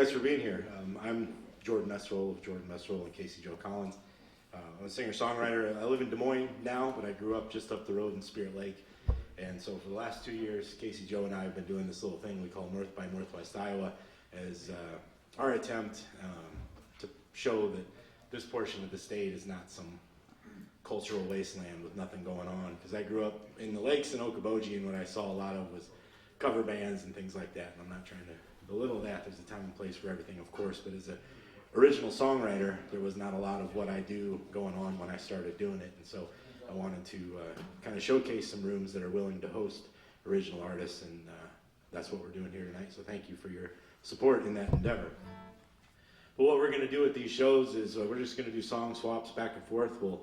guys for being here. I'm Jordan Messerole of Jordan Messerole and Casey Joe Collins. I'm a singer-songwriter. I live in Des Moines now, but I grew up just up the road in Spirit Lake. And so for the last 2 years, Casey Joe and I have been doing this little thing we call North by Northwest Iowa as our attempt to show that this portion of the state is not some cultural wasteland with nothing going on. Because I grew up in the lakes in Okoboji, and what I saw a lot of was cover bands and things like that. And I'm not trying to belittle that. There's a time and place for everything, of course, but as an original songwriter, there was not a lot of what I do going on when I started doing it. And so I wanted to kind of showcase some rooms that are willing to host original artists, and that's what we're doing here tonight. So thank you for your support in that endeavor. But what we're going to do at these shows is we're just going to do song swaps back and forth. We'll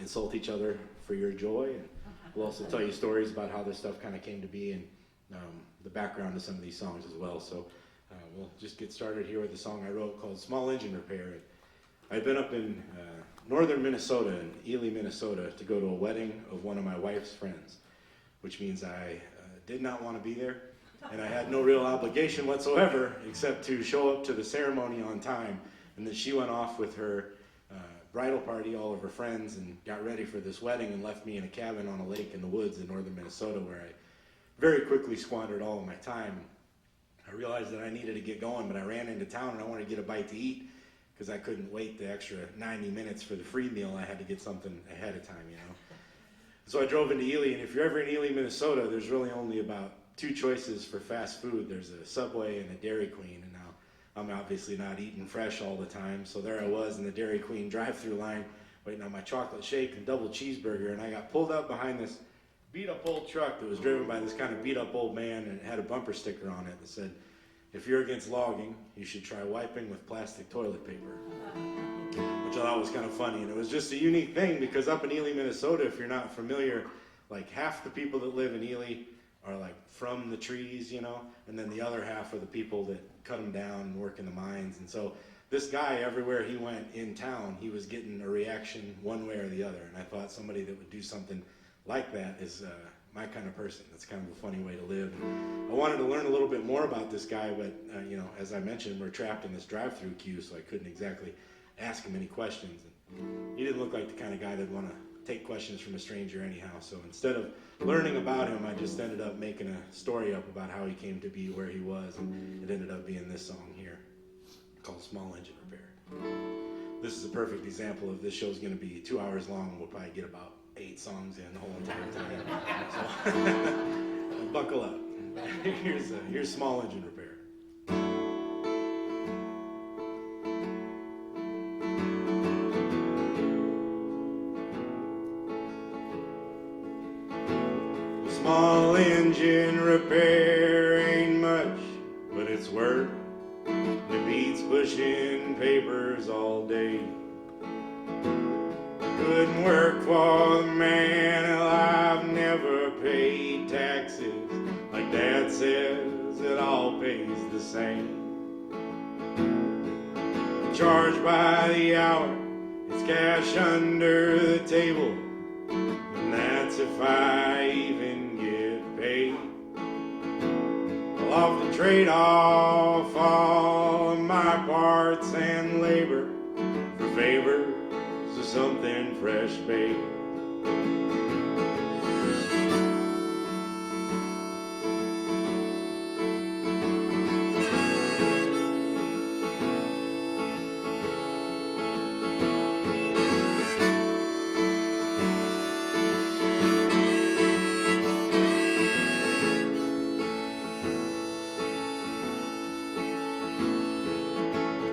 insult each other for your joy, and we'll also tell you stories about how this stuff kind of came to be and the background of some of these songs as well. So we'll just get started here with a song I wrote called Small Engine Repair. I'd been up in northern Minnesota, in Ely, Minnesota, to go to a wedding of one of my wife's friends, which means I did not want to be there, and I had no real obligation whatsoever except to show up to the ceremony on time. And then she went off with her bridal party, all of her friends, and got ready for this wedding and left me in a cabin on a lake in the woods in northern Minnesota, where I very quickly squandered all of my time. I realized that I needed to get going, but I ran into town and I wanted to get a bite to eat because I couldn't wait the extra 90 minutes for the free meal. I had to get something ahead of time, you know. So I drove into Ely, and if you're ever in Ely, Minnesota, there's really only about 2 choices for fast food. There's a Subway and a Dairy Queen, and now I'm obviously not eating fresh all the time, so there I was in the Dairy Queen drive-thru line waiting on my chocolate shake and double cheeseburger, and I got pulled up behind this beat-up old truck that was driven by this kind of beat-up old man, and it had a bumper sticker on it that said, "If you're against logging, you should try wiping with plastic toilet paper," which I thought was kind of funny. And it was just a unique thing because up in Ely, Minnesota, if you're not familiar, like half the people that live in Ely are like from the trees, you know, and then the other half are the people that cut them down and work in the mines. And so this guy, everywhere he went in town, he was getting a reaction one way or the other. And I thought somebody that would do something like that is my kind of person. That's kind of a funny way to live. And I wanted to learn a little bit more about this guy, but you know, as I mentioned, we're trapped in this drive-through queue, so I couldn't exactly ask him any questions. And he didn't look like the kind of guy that'd want to take questions from a stranger anyhow. So instead of learning about him, I just ended up making a story up about how he came to be where he was, and it ended up being this song here called Small Engine Repair. This is a perfect example of this show's going to be 2 hours long, and we'll probably get about 8 songs in the whole entire time. So buckle up. Here's Small Engine Repair. Small engine repair ain't much, but it's work. It beats pushing papers all day. Couldn't work for the man, hell, I've never paid taxes. Like Dad says, it all pays the same. Charged by the hour, it's cash under the table, and that's if I even get paid. I'll often trade off all of my parts and labor for favors of something fresh baked.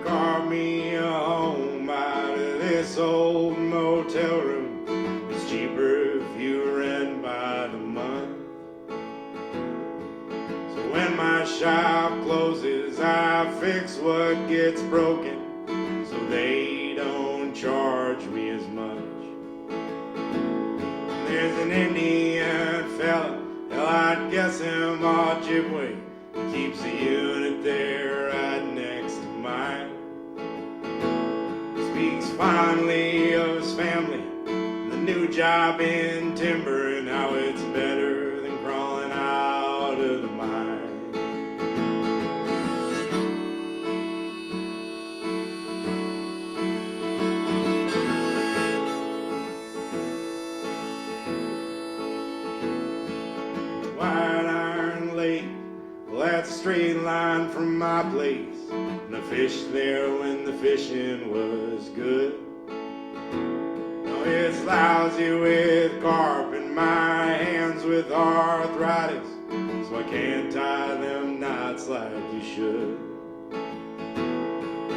Carve me a home out of this old motel room. It's cheaper if you rent by the month. So when my shop closes, I fix what gets broken, so they don't charge me as much. There's an Indian fella, hell, I'd guess him Ojibwe. He keeps a unit there right next to mine. Speaks fondly of his family, the new job in timber, and how it's better than crawling out of the mine. my place, and I fished there when the fishing was good. Now it's lousy with carp and my hands with arthritis, so I can't tie them knots like you should.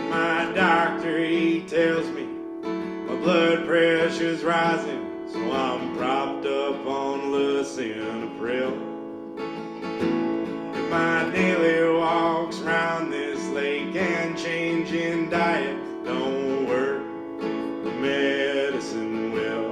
My doctor, he tells me my blood pressure's rising, so I'm propped up on lisinopril. And my daily walks round this lake and changing diet don't work, the medicine will.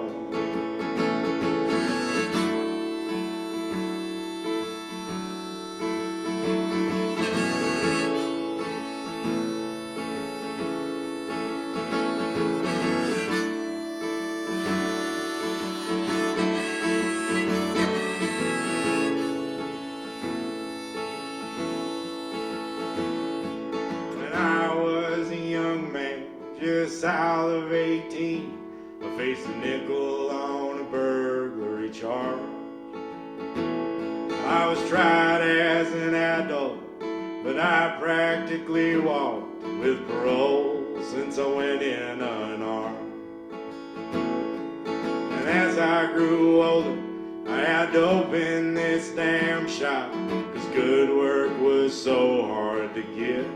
Just south of 18, I faced a nickel on a burglary charge. I was tried as an adult, but I practically walked with parole since I went in unarmed. And as I grew older, I had to open this damn shop, 'cause good work was so hard to get.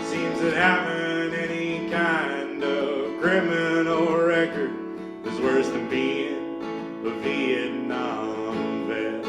Seems that having any kind of criminal record is worse than being a Vietnam vet.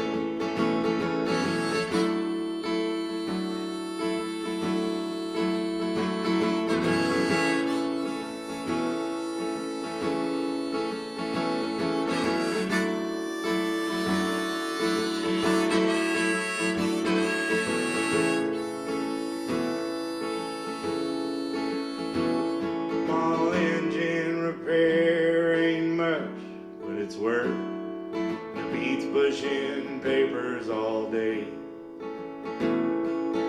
It's work, it beats pushing papers all day.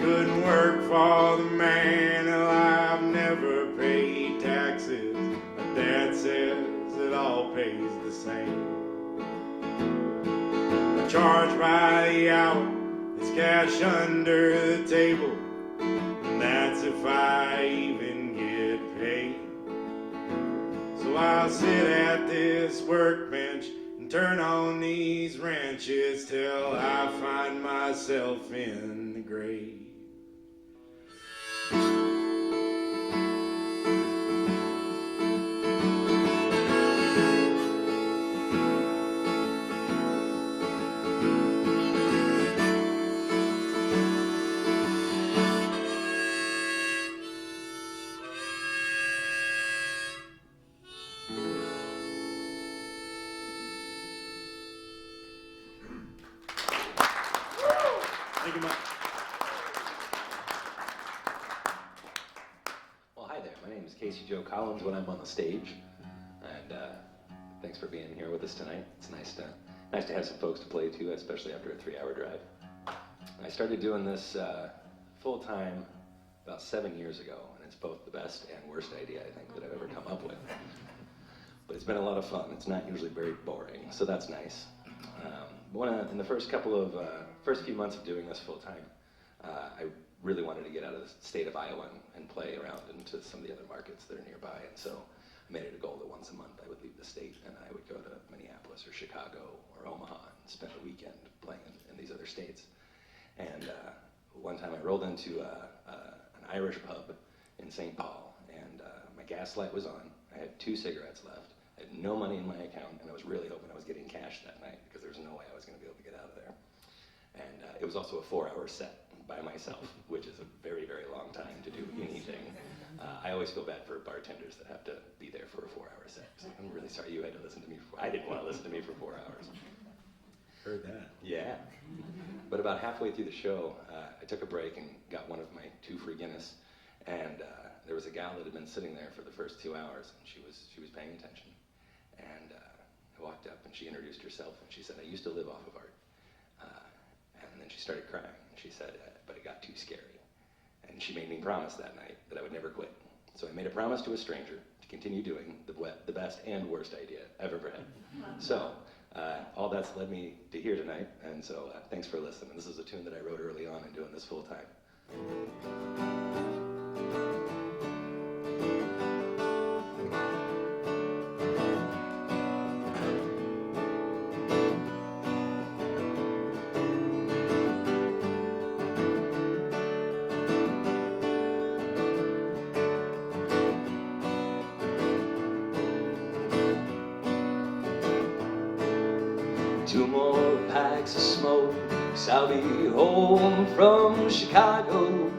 Couldn't work for the man alive, never paid taxes. My dad says it all pays the same. I charge by the hour, it's cash under the table, and that's if I even get paid. So I'll sit at this workbench and turn on these wrenches till I find myself in the grave. Thank you much. Well, hi there. My name is Casey Joe Collins when I'm on the stage, and thanks for being here with us tonight. It's nice to have some folks to play to, especially after a 3-hour drive. I started doing this full-time about 7 years ago, and it's both the best and worst idea I think that I've ever come up with. But it's been a lot of fun. It's not usually very boring, so that's nice. In the first few months of doing this full time, I really wanted to get out of the state of Iowa and play around into some of the other markets that are nearby. And so I made it a goal that once a month I would leave the state and I would go to Minneapolis or Chicago or Omaha and spend a weekend playing in these other states. And one time I rolled into an Irish pub in St. Paul, and my gas light was on. I had 2 cigarettes left. I had no money in my account, and I was really hoping I was getting cash that night because there was no way I was going to be able to get out of there. And it was also a 4-hour set by myself, which is a very, very long time to do anything. I always feel bad for bartenders that have to be there for a 4-hour set. So I'm really sorry you had to listen to me. I didn't want to listen to me for 4 hours. Heard that. Yeah. But about halfway through the show, I took a break and got one of my 2 free Guinness. And there was a gal that had been sitting there for the first 2 hours, and she was paying attention. And I walked up, and she introduced herself, and she said, "I used to live off of art." And then she started crying, and she said, "But it got too scary." And she made me promise that night that I would never quit. So I made a promise to a stranger to continue doing the best and worst idea I've ever had. So all that's led me to here tonight, and so thanks for listening. This is a tune that I wrote early on in doing this full time. Two more packs of smokes, I'll be home from Chicago.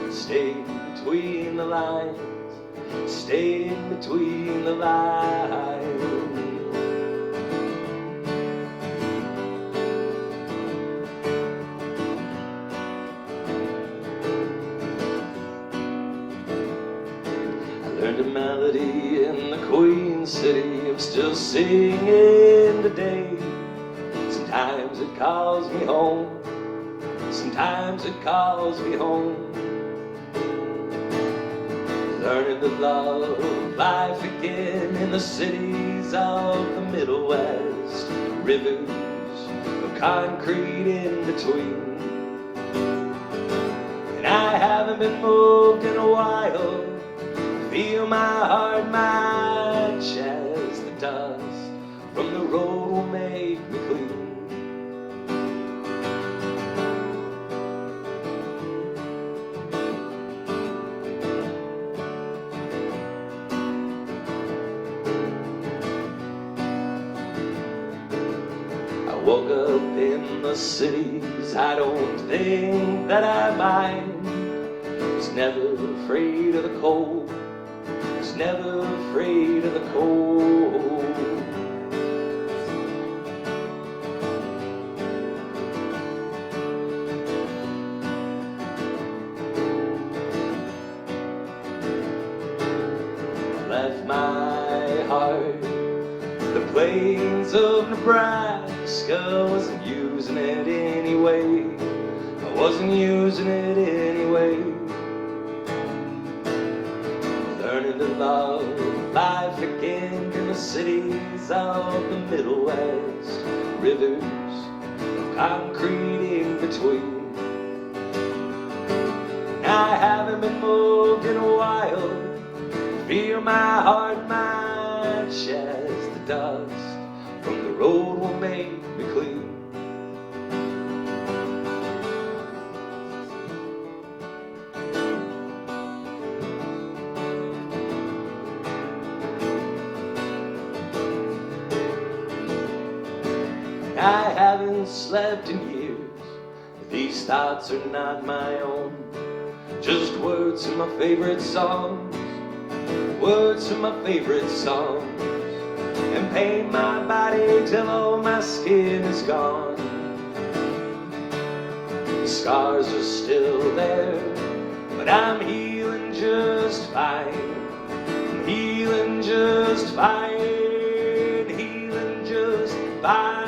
Staying between the lines, staying between the lines. I learned a melody in the Queen City, I'm still singing today. Sometimes it calls me home, sometimes it calls me home. Learning to love life again in the cities of the Middle West. Rivers of concrete in between. And I haven't been moved in a while. Feel my heart, my chest, the dust from the road will make me clean. I woke up in the cities, I don't think that I mind. Was never afraid of the cold, was never afraid of the cold. I left my heart the plains of Nebraska, wasn't using it anyway. I wasn't using it anyway. Learning to love life again in the cities of the Middle West. Rivers of concrete in between. I haven't been moved in a while. Feel my heart, my chest, the dust from the road will make me clean. I haven't slept in years. These thoughts are not my own. Just words from my favorite songs. Words from my favorite songs. And pain my body till all my skin is gone. The scars are still there, but I'm healing just fine. I'm healing just fine. Healing just fine.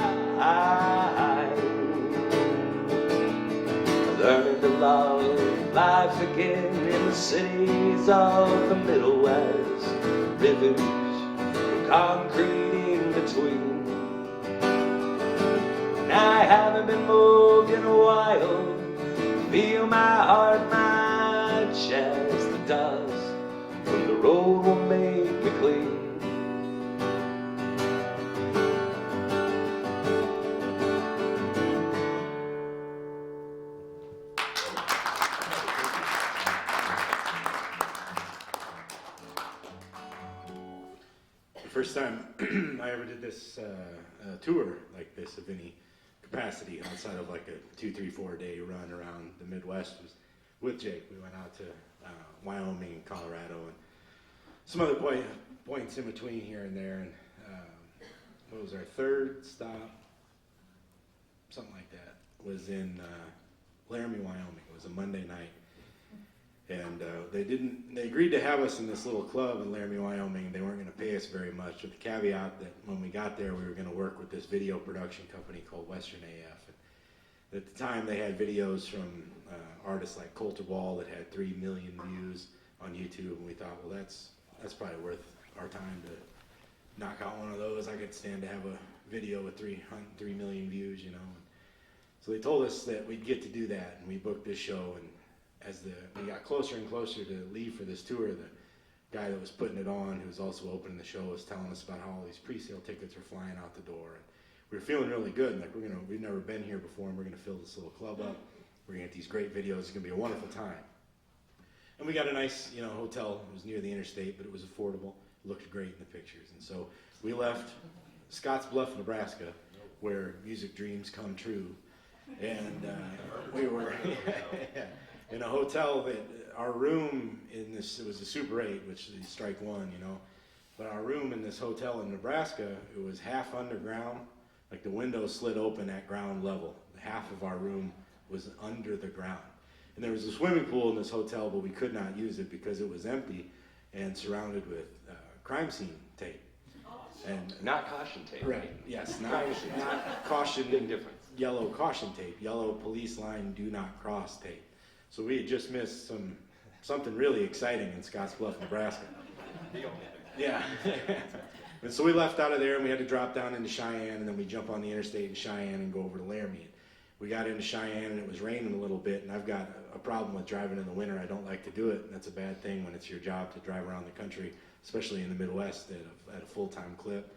Learning to love life again in the cities of the Middle West. Rivers of concrete in between. And I haven't been moved in a while. Feel my heart, my chest, the dust from the road will make me clean. First time I ever did this tour like this of any capacity outside of like a 2, 3, 4 day run around the Midwest was with Jake. We went out to Wyoming and Colorado and some other points in between here and there. And what was our third stop? Something like that. Was in Laramie, Wyoming. It was a Monday night. And they agreed to have us in this little club in Laramie, Wyoming. They weren't going to pay us very much, with the caveat that when we got there, we were going to work with this video production company called Western AF. And at the time, they had videos from artists like Coulter Wall that had 3 million views on YouTube. And we thought, well, that's probably worth our time to knock out one of those. I could stand to have a video with 3 million views, you know. So they told us that we'd get to do that, and we booked this show. And as we got closer and closer to leave for this tour, the guy that was putting it on, who was also opening the show, was telling us about how all these pre-sale tickets were flying out the door. And we were feeling really good, and like we've never been here before, and we're gonna fill this little club up. We're gonna get these great videos. It's gonna be a wonderful time. And we got a nice, hotel. It was near the interstate, but it was affordable. It looked great in the pictures. And so we left Scottsbluff, Nebraska, where music dreams come true. And we were in a hotel that our room it was a Super 8, which is strike one, But our room in this hotel in Nebraska, it was half underground. Like the windows slid open at ground level. Half of our room was under the ground. And there was a swimming pool in this hotel, but we could not use it because it was empty and surrounded with crime scene tape. And not caution tape. Right, yes, not caution. Big difference. Yellow caution tape, yellow police line do not cross tape. So we had just missed something really exciting in Scottsbluff, Nebraska. Yeah. And so we left out of there and we had to drop down into Cheyenne, and then we jump on the interstate in Cheyenne and go over to Laramie. We got into Cheyenne and it was raining a little bit, and I've got a problem with driving in the winter. I don't like to do it, and that's a bad thing when it's your job to drive around the country, especially in the Midwest at a full-time clip.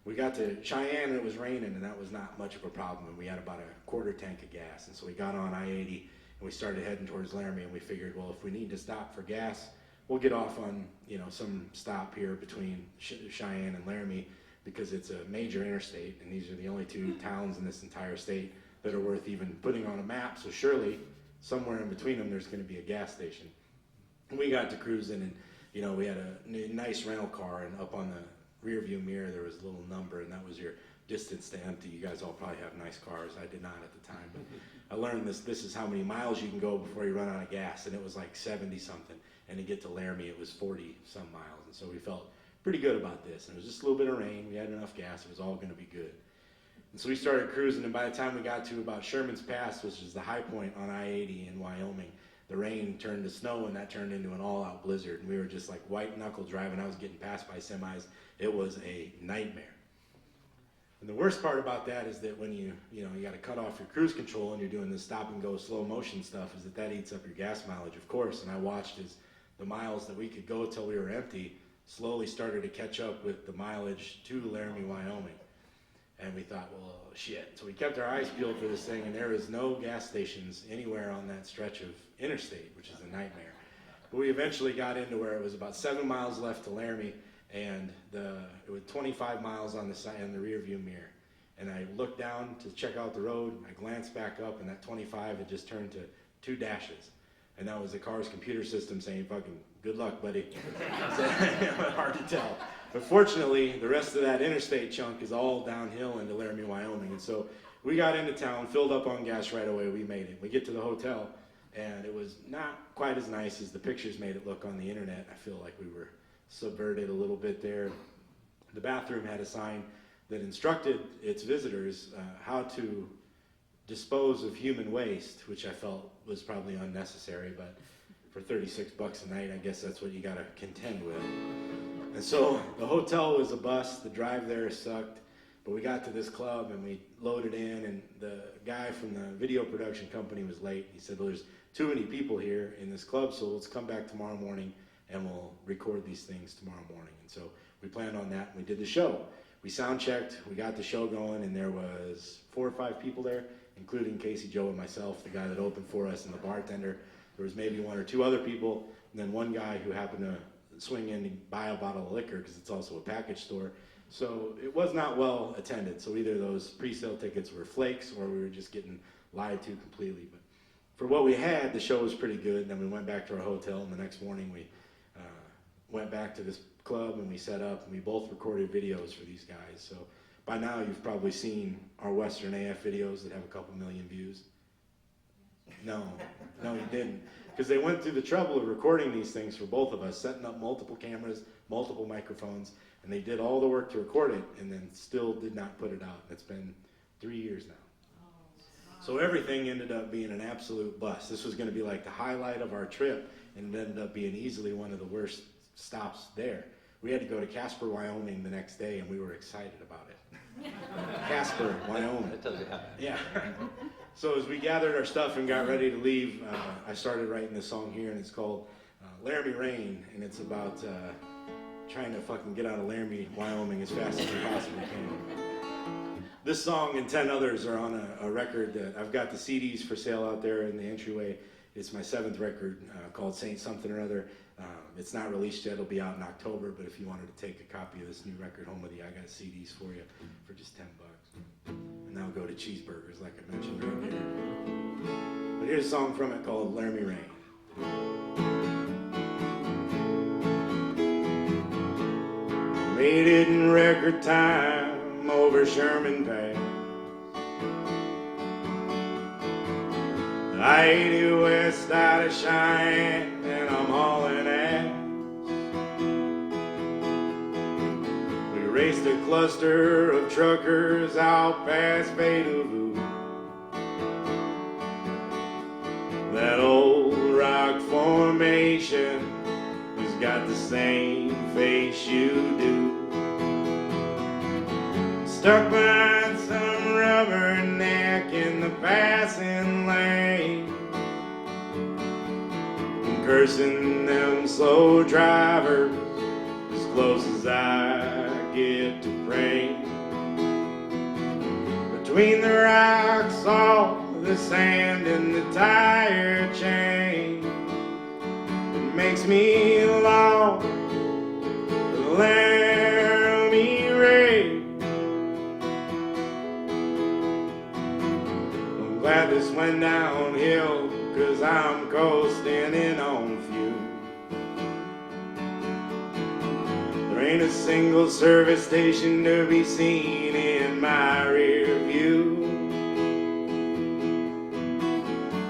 We got to Cheyenne and it was raining, and that was not much of a problem, and we had about a quarter tank of gas. And so we got on I-80 and we started heading towards Laramie, and we figured, well, if we need to stop for gas, we'll get off on some stop here between Cheyenne and Laramie, because it's a major interstate, and these are the only two towns in this entire state that are worth even putting on a map. So surely somewhere in between them there's going to be a gas station. And we got to cruising, and we had a nice rental car, and up on the rear view mirror there was a little number, and that was your distance to empty. You guys all probably have nice cars. I did not at the time, but I learned this is how many miles you can go before you run out of gas, and it was like 70 something, and to get to Laramie it was 40 some miles. And so we felt pretty good about this, and it was just a little bit of rain. We had enough gas. It was all going to be good. And so we started cruising, and by the time we got to about Sherman's Pass, which is the high point on I-80 in Wyoming, the rain turned to snow, and that turned into an all-out blizzard. And we were just like white-knuckle driving. I was getting passed by semis. It was a nightmare. And the worst part about that is that when you got to cut off your cruise control and you're doing this stop-and-go slow motion stuff, is that eats up your gas mileage, of course. And I watched as the miles that we could go till we were empty slowly started to catch up with the mileage to Laramie, Wyoming. And we thought, well, shit. So we kept our eyes peeled for this thing, and there is no gas stations anywhere on that stretch of interstate, which is a nightmare. But we eventually got into where it was about 7 miles left to Laramie, and it was 25 miles on the side in the rear view mirror. And I looked down to check out the road, I glanced back up, and that 25 had just turned to 2 dashes. And that was the car's computer system saying, fucking, good luck, buddy. So, hard to tell. But fortunately, the rest of that interstate chunk is all downhill into Laramie, Wyoming. And so we got into town, filled up on gas right away. We made it. We get to the hotel, and it was not quite as nice as the pictures made it look on the internet. I feel like we were subverted a little bit there. The bathroom had a sign that instructed its visitors how to dispose of human waste, which I felt was probably unnecessary, but for $36 a night, I guess that's what you got to contend with. And so the hotel was a bust. The drive there sucked. But we got to this club and we loaded in, and the guy from the video production company was late. He said, well, there's too many people here in this club, so let's come back tomorrow morning and we'll record these things tomorrow morning. And so we planned on that, and we did the show. We sound checked, we got the show going, and there was 4 or 5 people there, including Casey Joe and myself, the guy that opened for us, and the bartender. There was maybe 1 or 2 other people, and then one guy who happened to swing in and buy a bottle of liquor because it's also a package store. So it was not well attended. So either those pre-sale tickets were flakes or we were just getting lied to completely. But for what we had, the show was pretty good. Then we went back to our hotel, and the next morning we went back to this club and we set up, and we both recorded videos for these guys. So by now you've probably seen our Western AF videos that have a couple million views. No, you didn't. Because they went through the trouble of recording these things for both of us, setting up multiple cameras, multiple microphones, and they did all the work to record it and then still did not put it out. It's been 3 years now. So everything ended up being an absolute bust. This was going to be like the highlight of our trip, and it ended up being easily one of the worst stops there. We had to go to Casper, Wyoming the next day, and we were excited about it. Casper, Wyoming. That tells you how. Yeah. So as we gathered our stuff and got ready to leave, I started writing this song here, and it's called Laramie Rain, and it's about trying to fucking get out of Laramie, Wyoming as fast as we possibly can. This song and 10 others are on a record that I've got the CDs for sale out there in the entryway. It's my 7th record called Saint Something or Other. It's not released yet. It'll be out in October, but if you wanted to take a copy of this new record home with you, I got CDs for you for just $10. And that'll go to cheeseburgers, like I mentioned earlier. But here's a song from it called Laramie Rain. Made it in record time over Sherman Pass. I-80 west out of Cheyenne, and I'm hauling ass. We raced a cluster of truckers out past Beethoven. That old rock formation has got the same face you do. Stuck behind some rubberneck in the passing lane, and cursing them slow drivers as close as I get to praying. Between the rocks, all the sand and the tire chain, it makes me long for Laramie Rain. I'm glad this went downhill, 'cause I'm coasting in on fumes. There ain't a single service station to be seen in my rear view.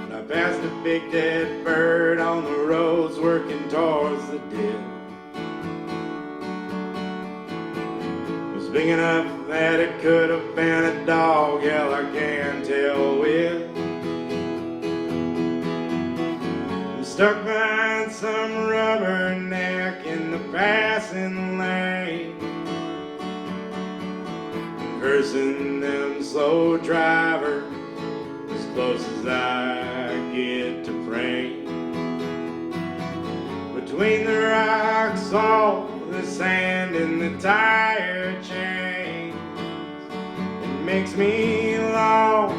And I passed a big dead bird on the roads working towards the dip. It was big enough that it could have been a dog, hell I can't tell which. I'm stuck behind some rubberneck in the passing lane, cursing them slow drivers as close as I get to praying. Between the rocks, all the sand and the tire chains, it makes me long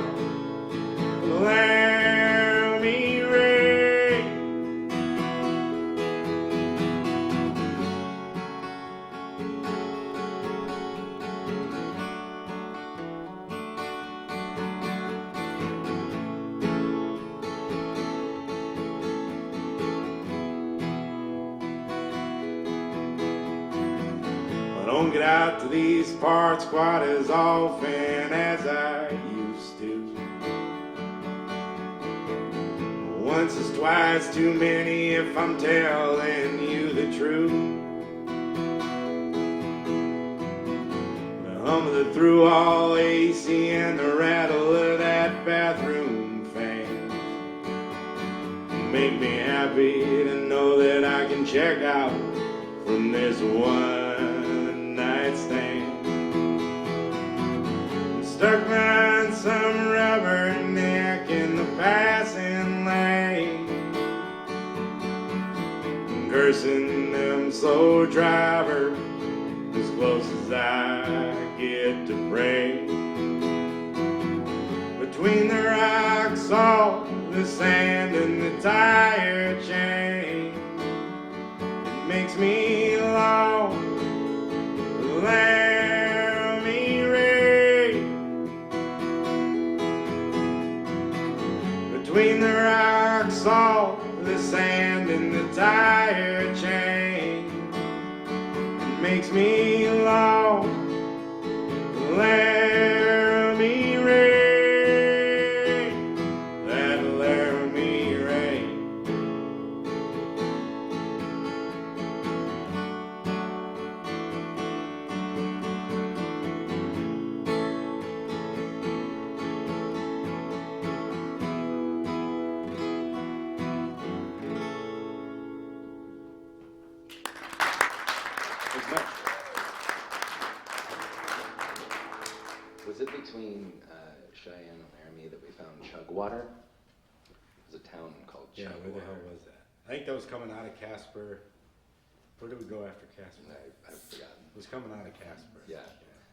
for Laramie Rain. I don't get out to these parts quite as often as I used to. Once is twice too many if I'm telling you the truth. The hum of the through-all AC and the rattle of that bathroom fan make me happy to know that I can check out from this one night stand. I'm stuck behind some rubberneck in the passing lane, cursing them slow drivers as close as I get to pray. Between the rocks, all the sand and the tire chain, it makes me long for Laramie Rain. Between the rocks, all the sand and the tire chain, it makes me long for Laramie Rain. That Laramie Rain. Was it between Cheyenne and Laramie that we found Chugwater. It was a town called Yeah, Chugwater. where the hell was that? I think that was coming out of Casper. Where did we go after Casper? I've forgotten. It was coming out of Casper. Yeah.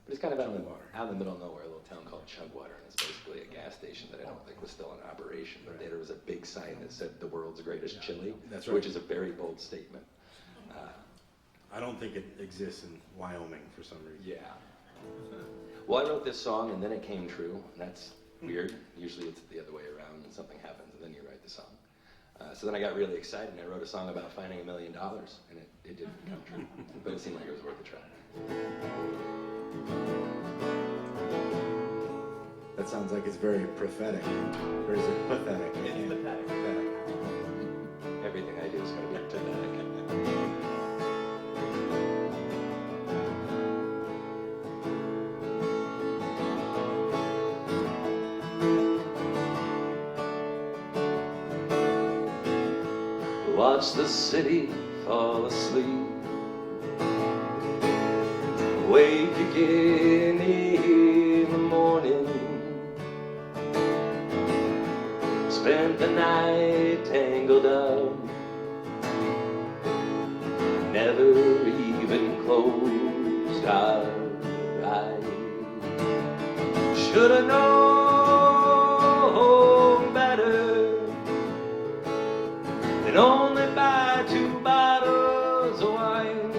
But it's kind of out in Chugwater. the middle of nowhere, a little town called Chugwater, and it's basically a gas station that I don't think was still in operation. But there was a big sign that said the world's greatest chili, That's right. which is a very bold statement. I don't think it exists in Wyoming for some reason. Yeah. Well, I wrote this song and then it came true, and that's weird. Usually it's the other way around, and something happens and then you write the song. So then I got really excited and I wrote a song about finding $1 million, and it didn't come true, but it seemed like it was worth a try. That sounds like it's very prophetic. Or is it pathetic? It's pathetic. Pathetic. Everything I do is going to be pathetic. Watch the city fall asleep, wake again in the morning, spend the night tangled up, never even closed our eyes. Should've known better than only buy 2 bottles of wine.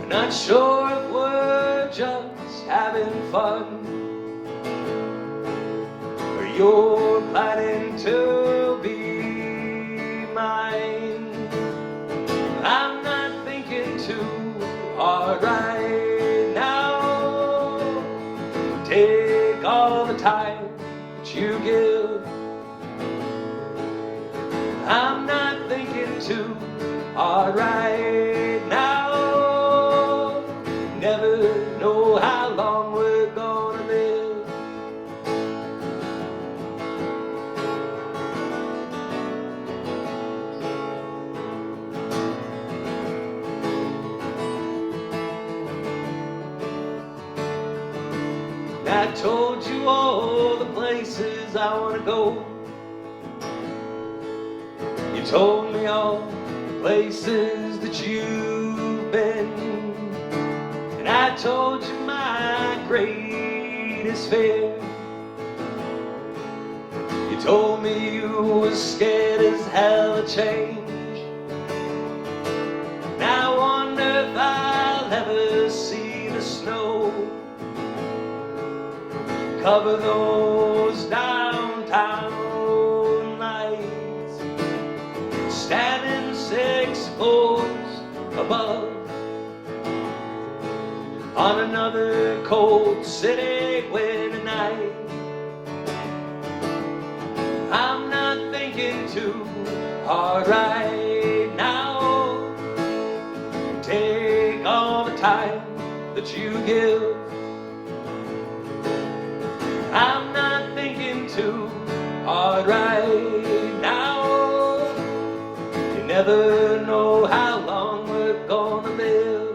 Not sure if we're just having fun, or you're planning to be mine. I'm not thinking too hard right now. Take all the time that you give. I'm not thinking too hard right now. Never know how long we're gonna live. I told you all the places I wanna go. You told me all the places that you've been, and I told you my greatest fear. You told me you were scared as hell of change, and I wonder if I'll ever see the snow cover those downtown lights, standing 6 floors above on another cold city winter night. I'm not thinking too hard right now. Take all the time that you give. I'm not thinking too hard right now. You never know how long we're gonna live.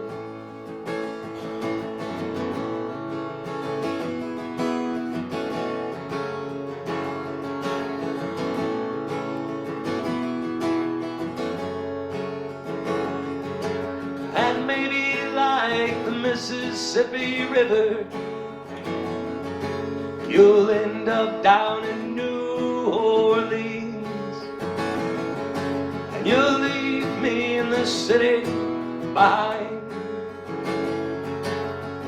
And maybe like the Mississippi River, you'll end up down in New Orleans, and you'll leave me in the city behind.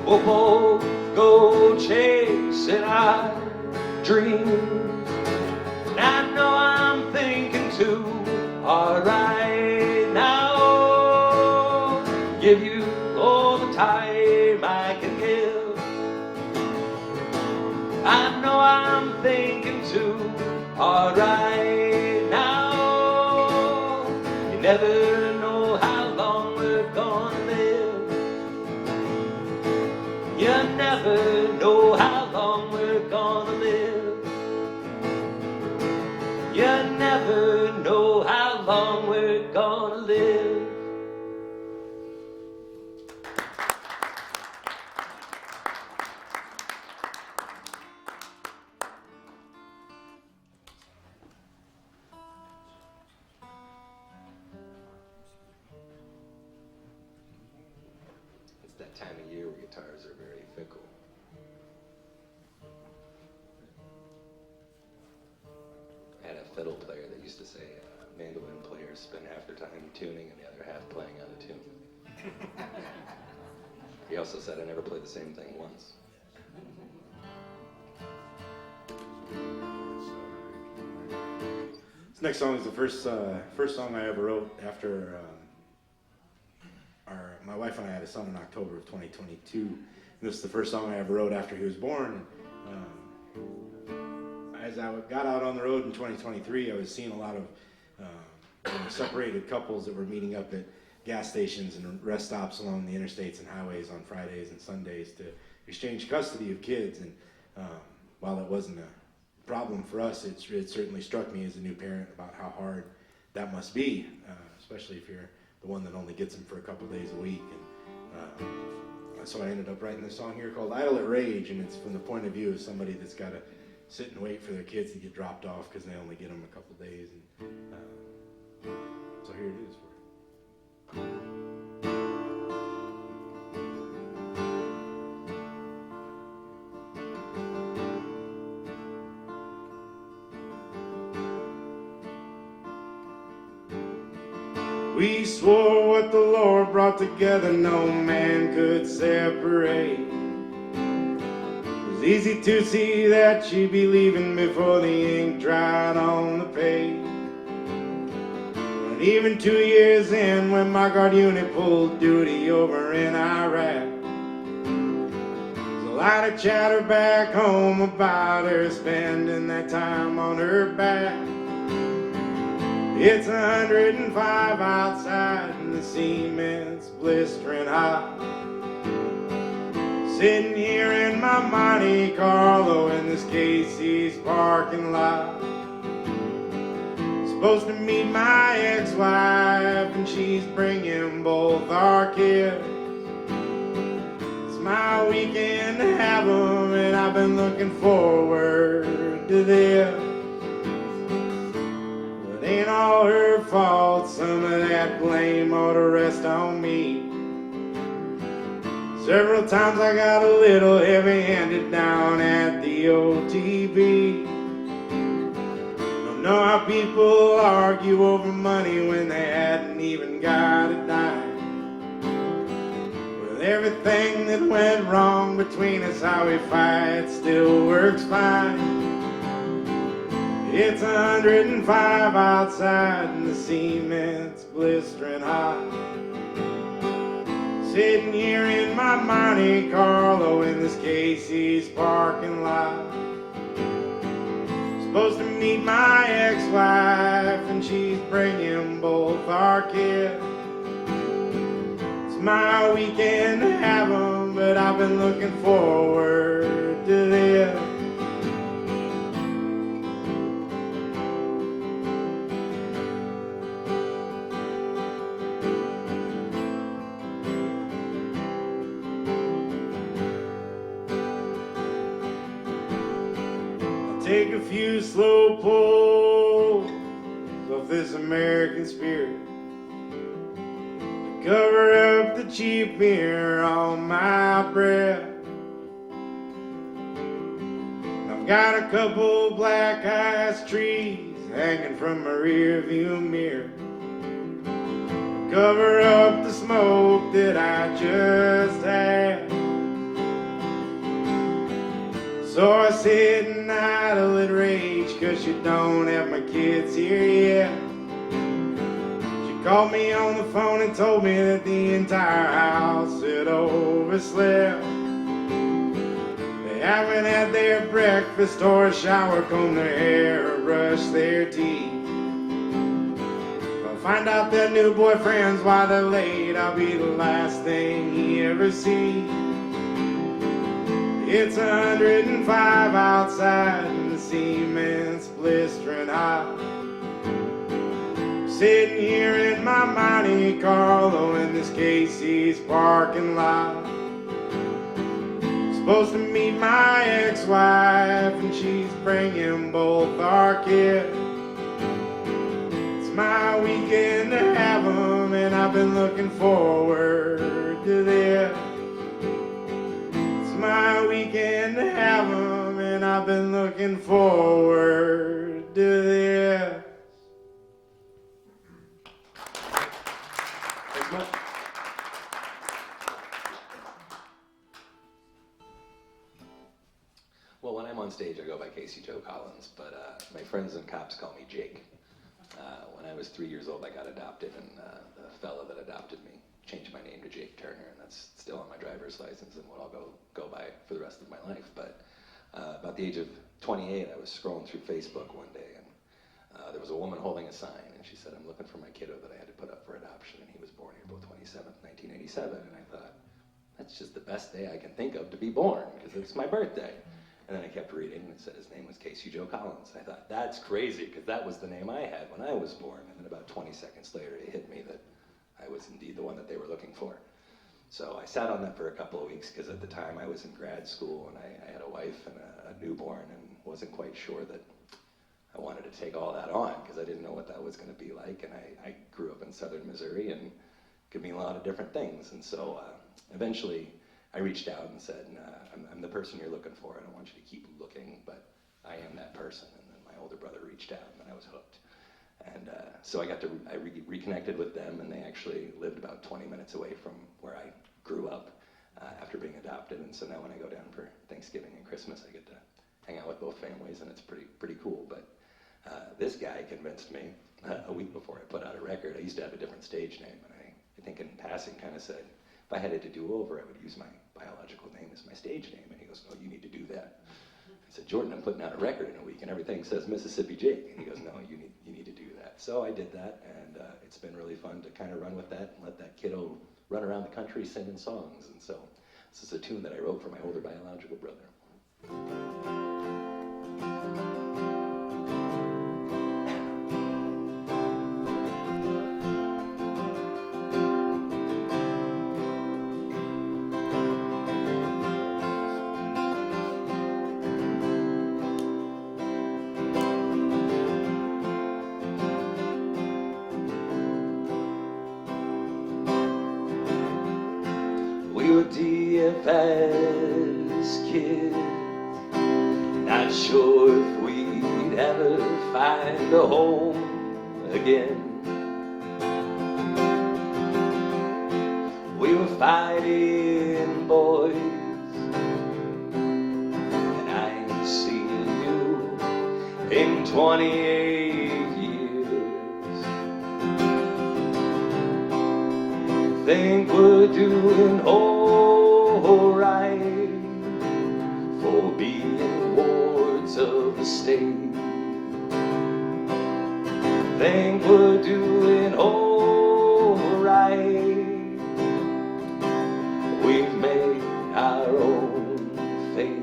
We'll both go chasing our dreams, and I know I'm thinking too hard right now. Give you all the time I can give. I know I'm thinking too hard right now. You never know how long we're gonna live. You never know how long we're gonna live. You never know how long we're gonna live. that time of year where guitars are very fickle. I had a fiddle player that used to say, mandolin players spend half their time tuning and the other half playing out of tune. He also said I never played the same thing once. This next song is the first song I ever wrote after my wife and I had a son in October of 2022. And this is the first song I ever wrote after he was born. As I got out on the road in 2023, I was seeing a lot of separated couples that were meeting up at gas stations and rest stops along the interstates and highways on Fridays and Sundays to exchange custody of kids. And while it wasn't a problem for us, it certainly struck me as a new parent about how hard that must be, especially if you're the one that only gets them for a couple days a week. And so I ended up writing this song here called Idle at Rage, and it's from the point of view of somebody that's got to sit and wait for their kids to get dropped off because they only get them a couple days. And so here it is for you. We swore what the Lord brought together no man could separate. It was easy to see that she'd be leaving before the ink dried on the page. And even 2 years in, when my guard unit pulled duty over in Iraq, there's a lot of chatter back home about her spending that time on her back. It's 105 outside and the cement's blistering hot. Sitting here in my Monte Carlo in this Casey's parking lot. Supposed to meet my ex-wife and she's bringing both our kids. It's my weekend to have them and I've been looking forward to this. Ain't all her fault, some of that blame ought to rest on me. Several times I got a little heavy-handed down at the OTB. Don't know how people argue over money when they hadn't even got a dime. With everything that went wrong between us, how we fight still works fine. It's 105 outside and the cement's blistering hot. Sitting here in my Monte Carlo in this Casey's parking lot. Supposed to meet my ex-wife and she's bringing both our kids. It's my weekend to have them, but I've been looking forward to this. Take a few slow pulls of this American spirit to cover up the cheap beer on my breath. I've got a couple black ice trees hanging from my rear view mirror. Cover up the smoke that I just had. So I sit and idle at rage, 'cause you don't have my kids here yet. She called me on the phone and told me that the entire house had overslept. They haven't had their breakfast or a shower, comb their hair or brush their teeth. If I find out their new boyfriend's why they're late, I'll be the last thing he ever sees. It's 105 outside and the cement's blistering hot. Sitting here in my Monte Carlo in this Casey's parking lot. Supposed to meet my ex-wife and she's bringing both our kids. It's my weekend to have them and I've been looking forward to this. can have 'em, and I've been looking forward to this. Thanks much. Well, when I'm on stage, I go by Casey Joe Collins, but my friends and cops call me Jake. When I was 3 years old, I got adopted, and the fella that adopted me changed my name to Jake Turner, and that's still on my driver's license and what I'll go by for the rest of my life. But about the age of 28, I was scrolling through Facebook one day, and there was a woman holding a sign, and she said, "I'm looking for my kiddo that I had to put up for adoption," and he was born April 27th, 1987, and I thought, that's just the best day I can think of to be born, because it's my birthday. And then I kept reading, and it said his name was Casey Joe Collins. I thought, that's crazy, because that was the name I had when I was born. And then about 20 seconds later, it hit me that I was indeed the one that they were looking for. So I sat on that for a couple of weeks, because at the time I was in grad school, and I had a wife and a newborn, and wasn't quite sure that I wanted to take all that on, because I didn't know what that was going to be like. And I grew up in southern Missouri, and it could mean a lot of different things. And so eventually, I reached out and said, I'm the person you're looking for. I don't want you to keep looking, but I am that person. And then my older brother reached out, and then I was hooked. And so I reconnected with them, and they actually lived about 20 minutes away from where I grew up after being adopted. And so now when I go down for Thanksgiving and Christmas, I get to hang out with both families, and it's pretty cool. But this guy convinced me a week before I put out a record. I used to have a different stage name, and I think in passing kind of said, if I had it to do over, I would use my biological name as my stage name. And he goes, no, you need to do that. I said, Jordan, I'm putting out a record in a week, and everything says Mississippi Jake. And he goes, no, you need to do that. So I did that, and it's been really fun to kind of run with that and let that kiddo run around the country singing songs. And so this is a tune that I wrote for my older biological brother. We were DFS kids, not sure if we'd ever find a home again. We were fighting boys, and I ain't seen you in 28 years. Think we're doing alright for being wards of the state. Think we're doing alright. We've made our own fate.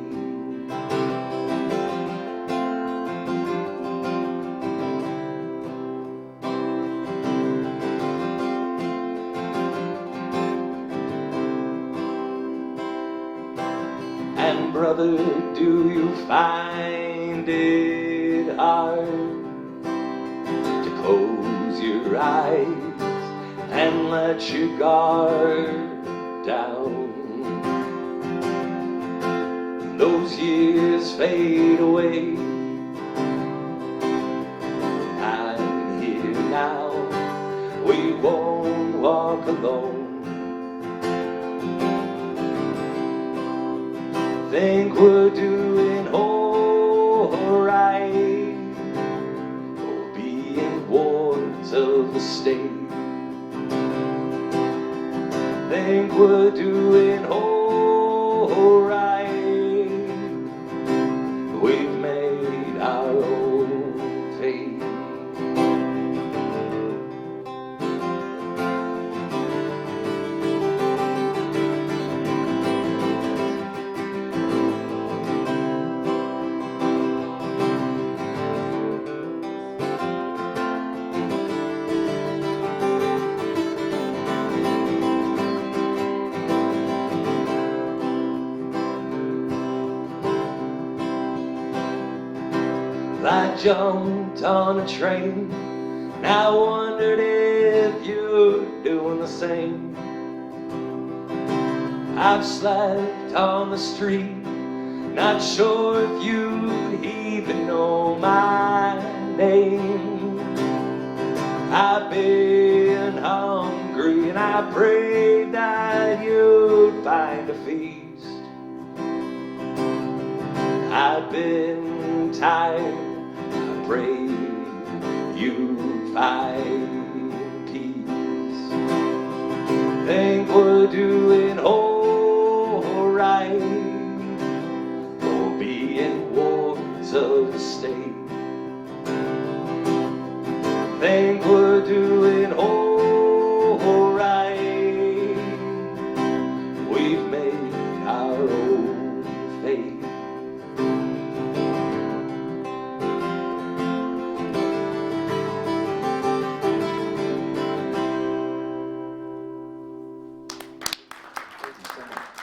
And brother, do you find it hard to close your eyes and let your guard down? Those years fade away. I'm here now. We won't walk alone. Think we're doing alright for being wards of the state. Think we're doing alright. We've made our own fate. I jumped on a train, and I wondered if you're doing the same. I've slept on the street, Not sure if you even know my name. I've been hungry and I prayed that you'd find a feast. I've been tired, I prayed you'd find peace. Think we're doing alright for being wards of the state. Think we're doing alright. We've made our own fate.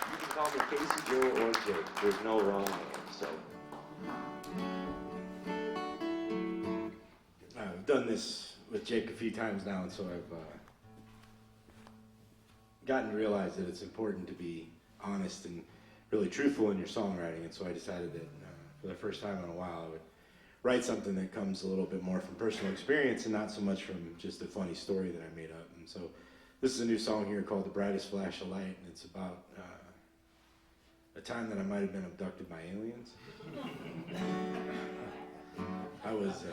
You can call me Casey, Joe, or Jake. There's no wrong name, so. I've done this with Jake a few times now, and so I've gotten to realize that it's important to be honest and really truthful in your songwriting, and so I decided that for the first time in a while I would write something that comes a little bit more from personal experience and not so much from just a funny story that I made up. And so this is a new song here called The Brightest Flash of Light, and it's about a time that I might have been abducted by aliens. I was,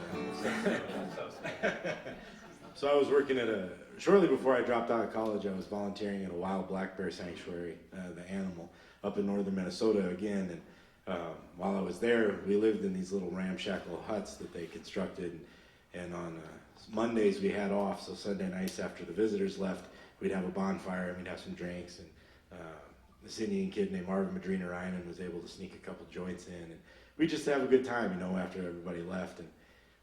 so I was working at shortly before I dropped out of college, I was volunteering at a wild black bear sanctuary, the animal, up in northern Minnesota again. And while I was there, we lived in these little ramshackle huts that they constructed. And on Mondays we had off, so Sunday nights after the visitors left, we'd have a bonfire and we'd have some drinks. And this Indian kid named Marvin Madrina Ryan was able to sneak a couple joints in. And we just have a good time, you know, after everybody left. And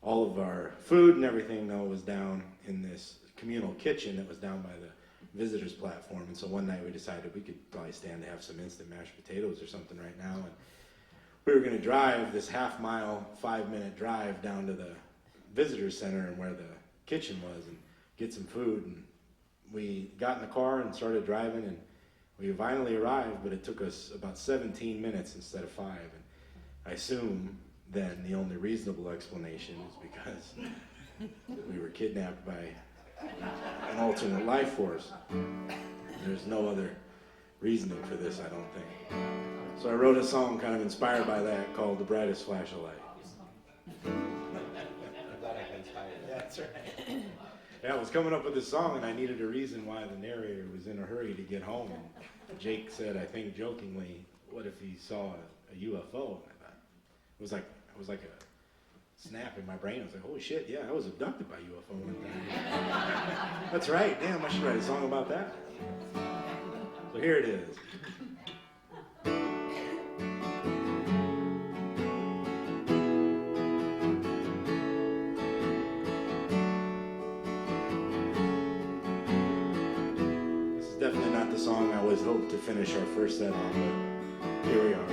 all of our food and everything, though, was down in this communal kitchen that was down by the visitors platform. And so one night we decided we could probably stand to have some instant mashed potatoes or something right now. And we were going to drive this half-mile, 5-minute drive down to the visitor center and where the kitchen was and get some food. And we got in the car and started driving, and we finally arrived, but it took us about 17 minutes instead of 5. And I assume then the only reasonable explanation is because we were kidnapped by an alternate life force. There's no other reasoning for this, I don't think. So I wrote a song kind of inspired by that called The Brightest Flash of Light. That's right. Yeah, I was coming up with this song and I needed a reason why the narrator was in a hurry to get home. And Jake said, I think jokingly, what if he saw a UFO? And I thought, it was like a snap in my brain. I was like, holy shit, yeah, I was abducted by a UFO one time. That's right, damn, I should write a song about that. So here it is. This is definitely not the song I always hoped to finish our first set on, but here we are.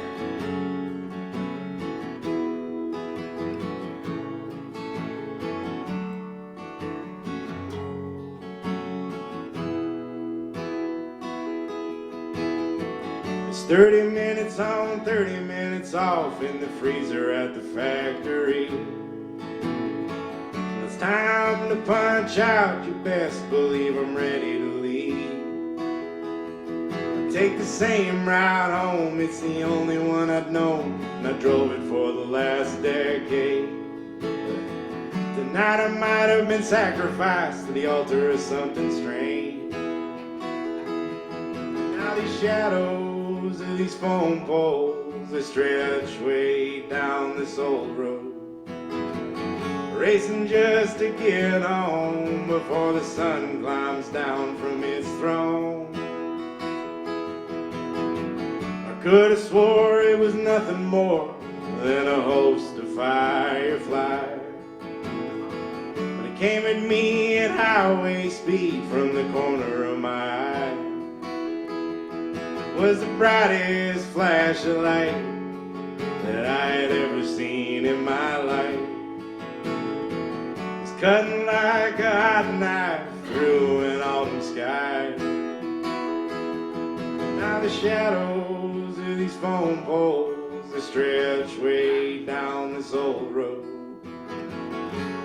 It's 30 minutes on, 30 minutes off in the freezer at the factory. When it's time to punch out, you best believe I'm ready to leave. I take the same route home, it's the only one I'd known, and I drove it for the last decade. Tonight I might have been sacrificed to the altar of something strange. Now these shadows of these phone poles, they stretch way down this old road, racing just to get home before the sun climbs down from its throne. I could have swore it was nothing more than a host of fireflies, but it came at me at highway speed from the corner of my eye. It was the brightest flash of light that I had ever seen in my life. It's cutting like a hot knife through an autumn sky. Now the shadows of these phone poles, they're stretch way down this old road,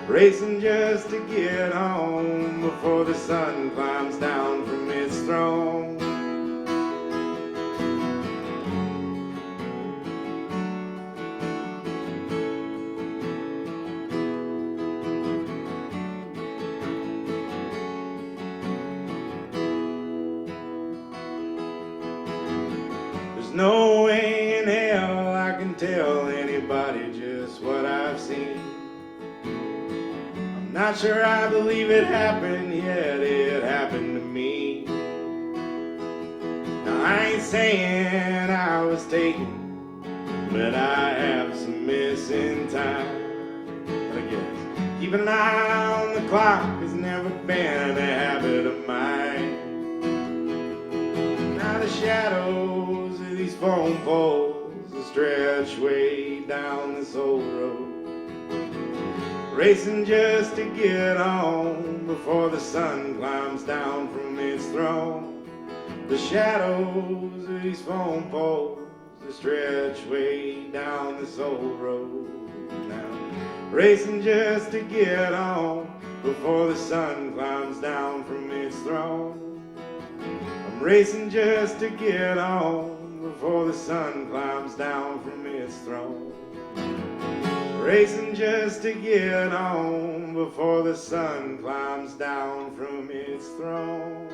racing just to get home before the sun climbs down from its throne. There's no way in hell I can tell anybody just what I've seen. I'm not sure I believe it happened, yet it happened to me. Now I ain't saying I was taken, but I have some missing time. But I guess keeping an eye on the clock has never been a habit of mine. Now the shadows of these phone poles stretch way down this old road, racing just to get home before the sun climbs down from its throne. The shadows of these phone poles stretch way down this old road now, racing just to get home before the sun climbs down from its throne. I'm racing just to get home before the sun climbs down from its throne. Racing just to get home before the sun climbs down from its throne.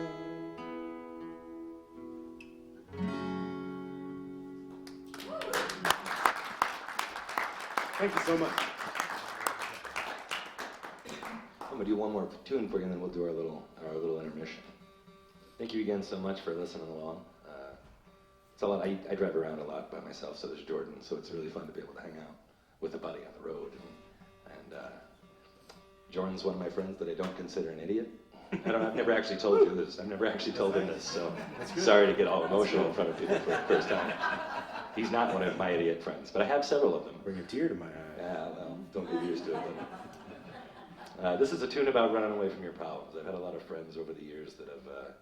Thank you so much. I'm gonna do one more tune for you, and then we'll do our little intermission. Thank you again so much for listening along. It's a lot. I drive around a lot by myself, so does Jordan. So it's really fun to be able to hang out with a buddy on the road. And Jordan's one of my friends that I don't consider an idiot. I've never actually told you this. I've never actually told him this. So sorry to get all emotional in front of people for the first time. He's not one of my idiot friends, but I have several of them. Bring a tear to my eye. Yeah, well, don't get used to it. This is a tune about running away from your problems. I've had a lot of friends over the years that have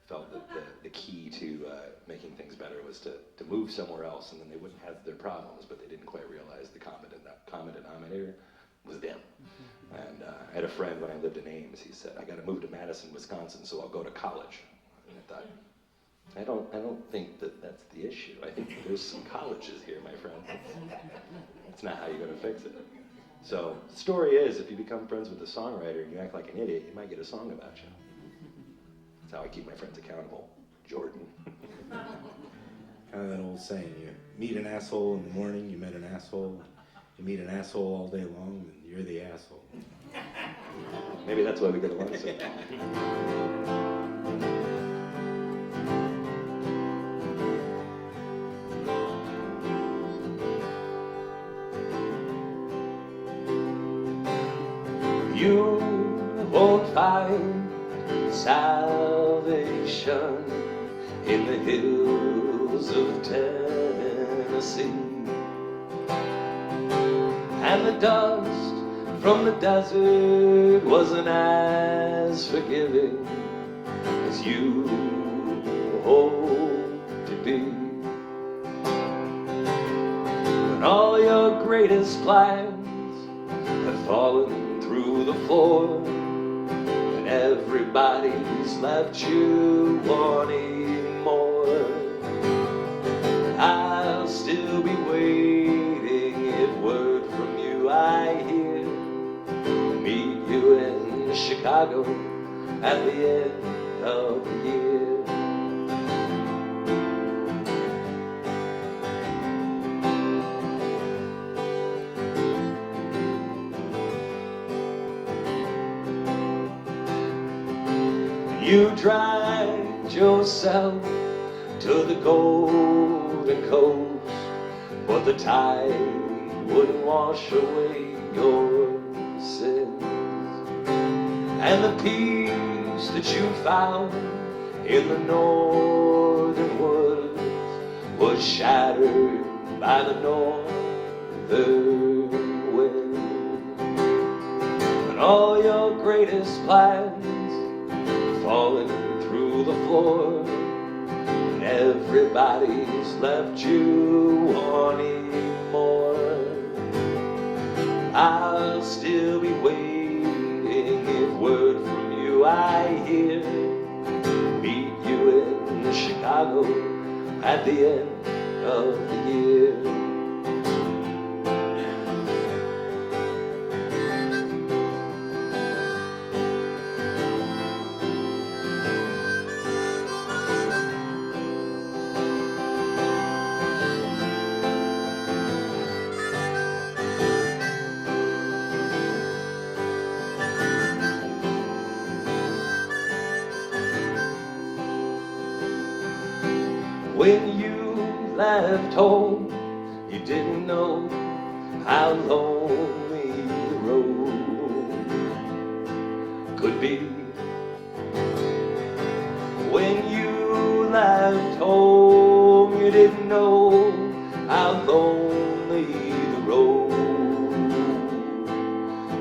felt that the key to making things better was to move somewhere else, and then they wouldn't have their problems, but they didn't quite realize the common denominator was them. And I had a friend when I lived in Ames. He said, "I got to move to Madison, Wisconsin, so I'll go to college." And I thought, I don't think that's the issue. I think there's some colleges here, my friend. That's not how you're going to fix it. So the story is, if you become friends with a songwriter and you act like an idiot, you might get a song about you. That's how I keep my friends accountable. Jordan. Kind of that old saying, you meet an asshole in the morning, you met an asshole. You meet an asshole all day long, and you're the asshole. Maybe that's why we get along so. You won't find salvation in the hills of Tennessee, and the dust from the desert wasn't as forgiving as you hope to be. When all your greatest plans have fallen through the floor, and everybody's left you wanting more, I'll still be waiting if word from you I hear. Meet you in Chicago at the end of the year. You dragged yourself to the Golden Coast, but the tide wouldn't wash away your sins. And the peace that you found in the northern woods was shattered by the northern wind. When all your greatest plans falling through the floor, and everybody's left you wanting more. I'll still be waiting if word from you I hear. Meet you in Chicago at the end of the year. When you left home, you didn't know how lonely the road could be. When you left home, you didn't know how lonely the road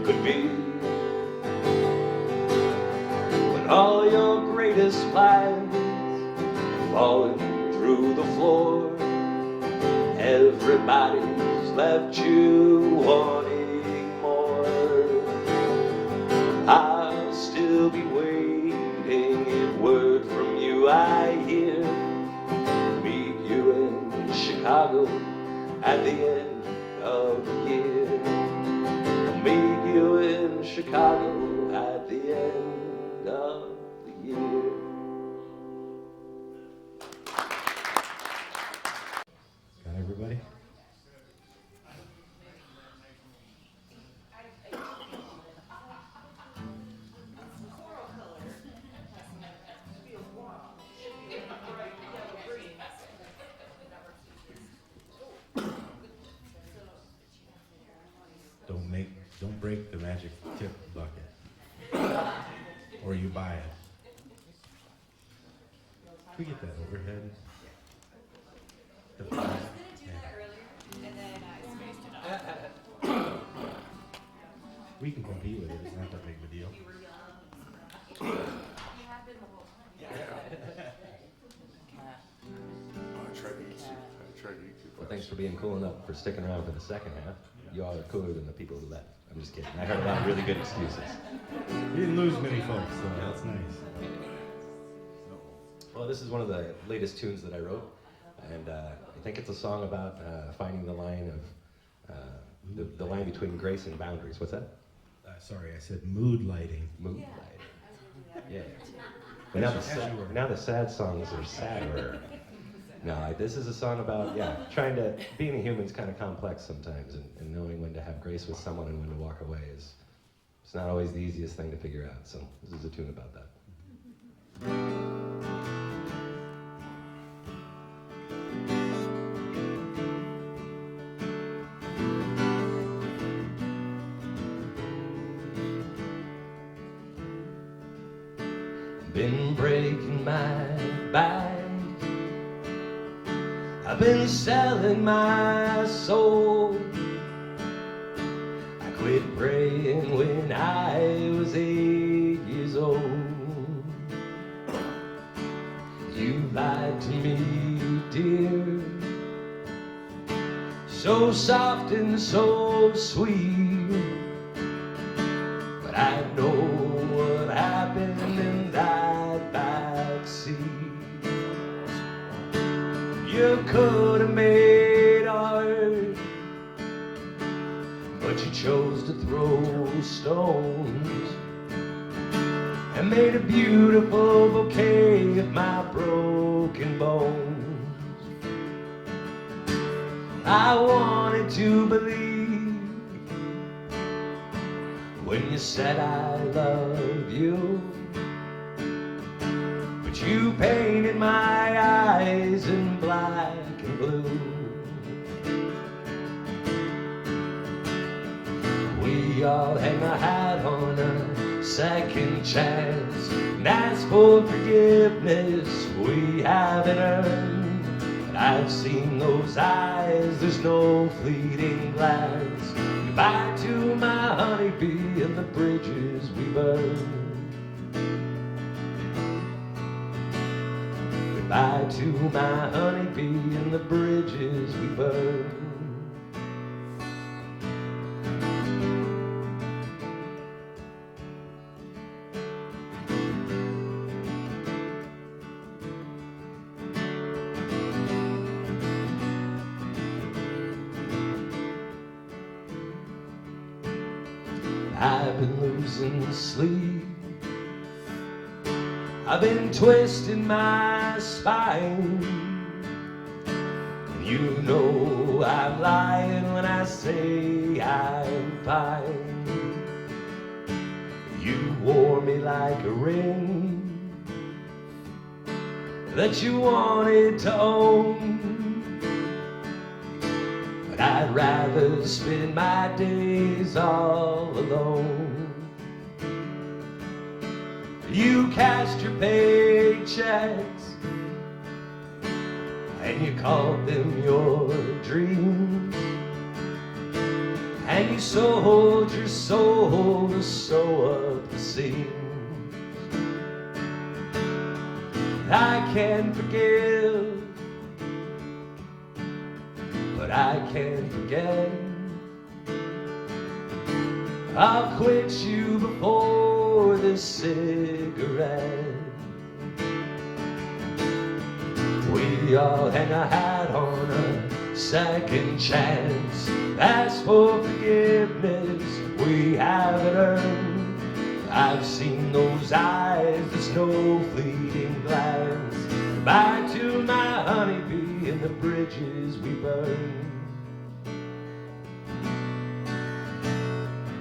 could be. When all your greatest plans fallen through the floor, everybody's left you wanting more. I'll still be waiting if word from you I hear. Meet you in Chicago at the end of the year. Meet you in Chicago at the end of the year. Everybody? Don't break the magic tip bucket, or you buy it. Can we get that overhead? We can compete with it. It's not that big of a deal. Well, thanks for being cool enough for sticking around for the second half. You all are cooler than the people who left. I'm just kidding. I heard a lot of really good excuses. We didn't lose many folks, so that's nice. Well, this is one of the latest tunes that I wrote, and I think it's a song about finding the line of the line between grace and boundaries. What's that? Sorry, I said mood lighting. Mood lighting. Yeah. But now the sad songs are sadder. No, this is a song about, trying to, being a human's kind of complex sometimes, and knowing when to have grace with someone and when to walk away it's not always the easiest thing to figure out. So this is a tune about that. Been breaking my back, I've been selling my soul. I quit praying when I was 8 years old. You lied to me, dear, so soft and so sweet, but I know what happened in that backseat. You could have made art, but you chose to throw stones and made a beautiful bouquet of my broken bones. I wanted to believe when you said I love you, but you painted my eyes in black and blue. We all hang our hat on a second chance and ask for forgiveness we haven't earned. But I've seen those eyes, there's no fleeting glance. Goodbye to my honeybee and the bridges we burned. Goodbye to my honeybee and the bridges we burned. losing sleep. I've been twisting my spine. You know I'm lying when I say I'm fine. You wore me like a ring that you wanted to own, but I'd rather spend my days all alone. You cashed your paychecks and you called them your dreams, and you sold your soul to sew up the seams. I can forgive, but I can't forget. I'll quit you before this cigarette. We all hang a hat on a second chance, ask for forgiveness we haven't earned. I've seen those eyes, there's no fleeting glance. Goodbye to my honeybee and the bridges we burn.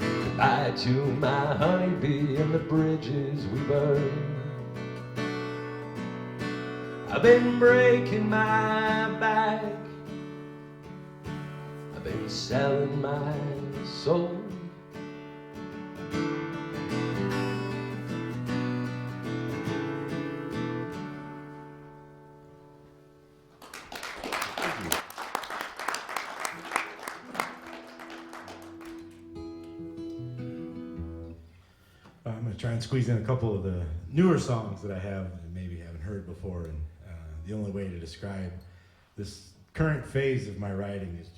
Goodbye to my honeybee and the bridges we burn. I've been breaking my back, I've been selling my soul. I'm going to try and squeeze in a couple of the newer songs that I have and maybe haven't heard before. And the only way to describe this current phase of my writing is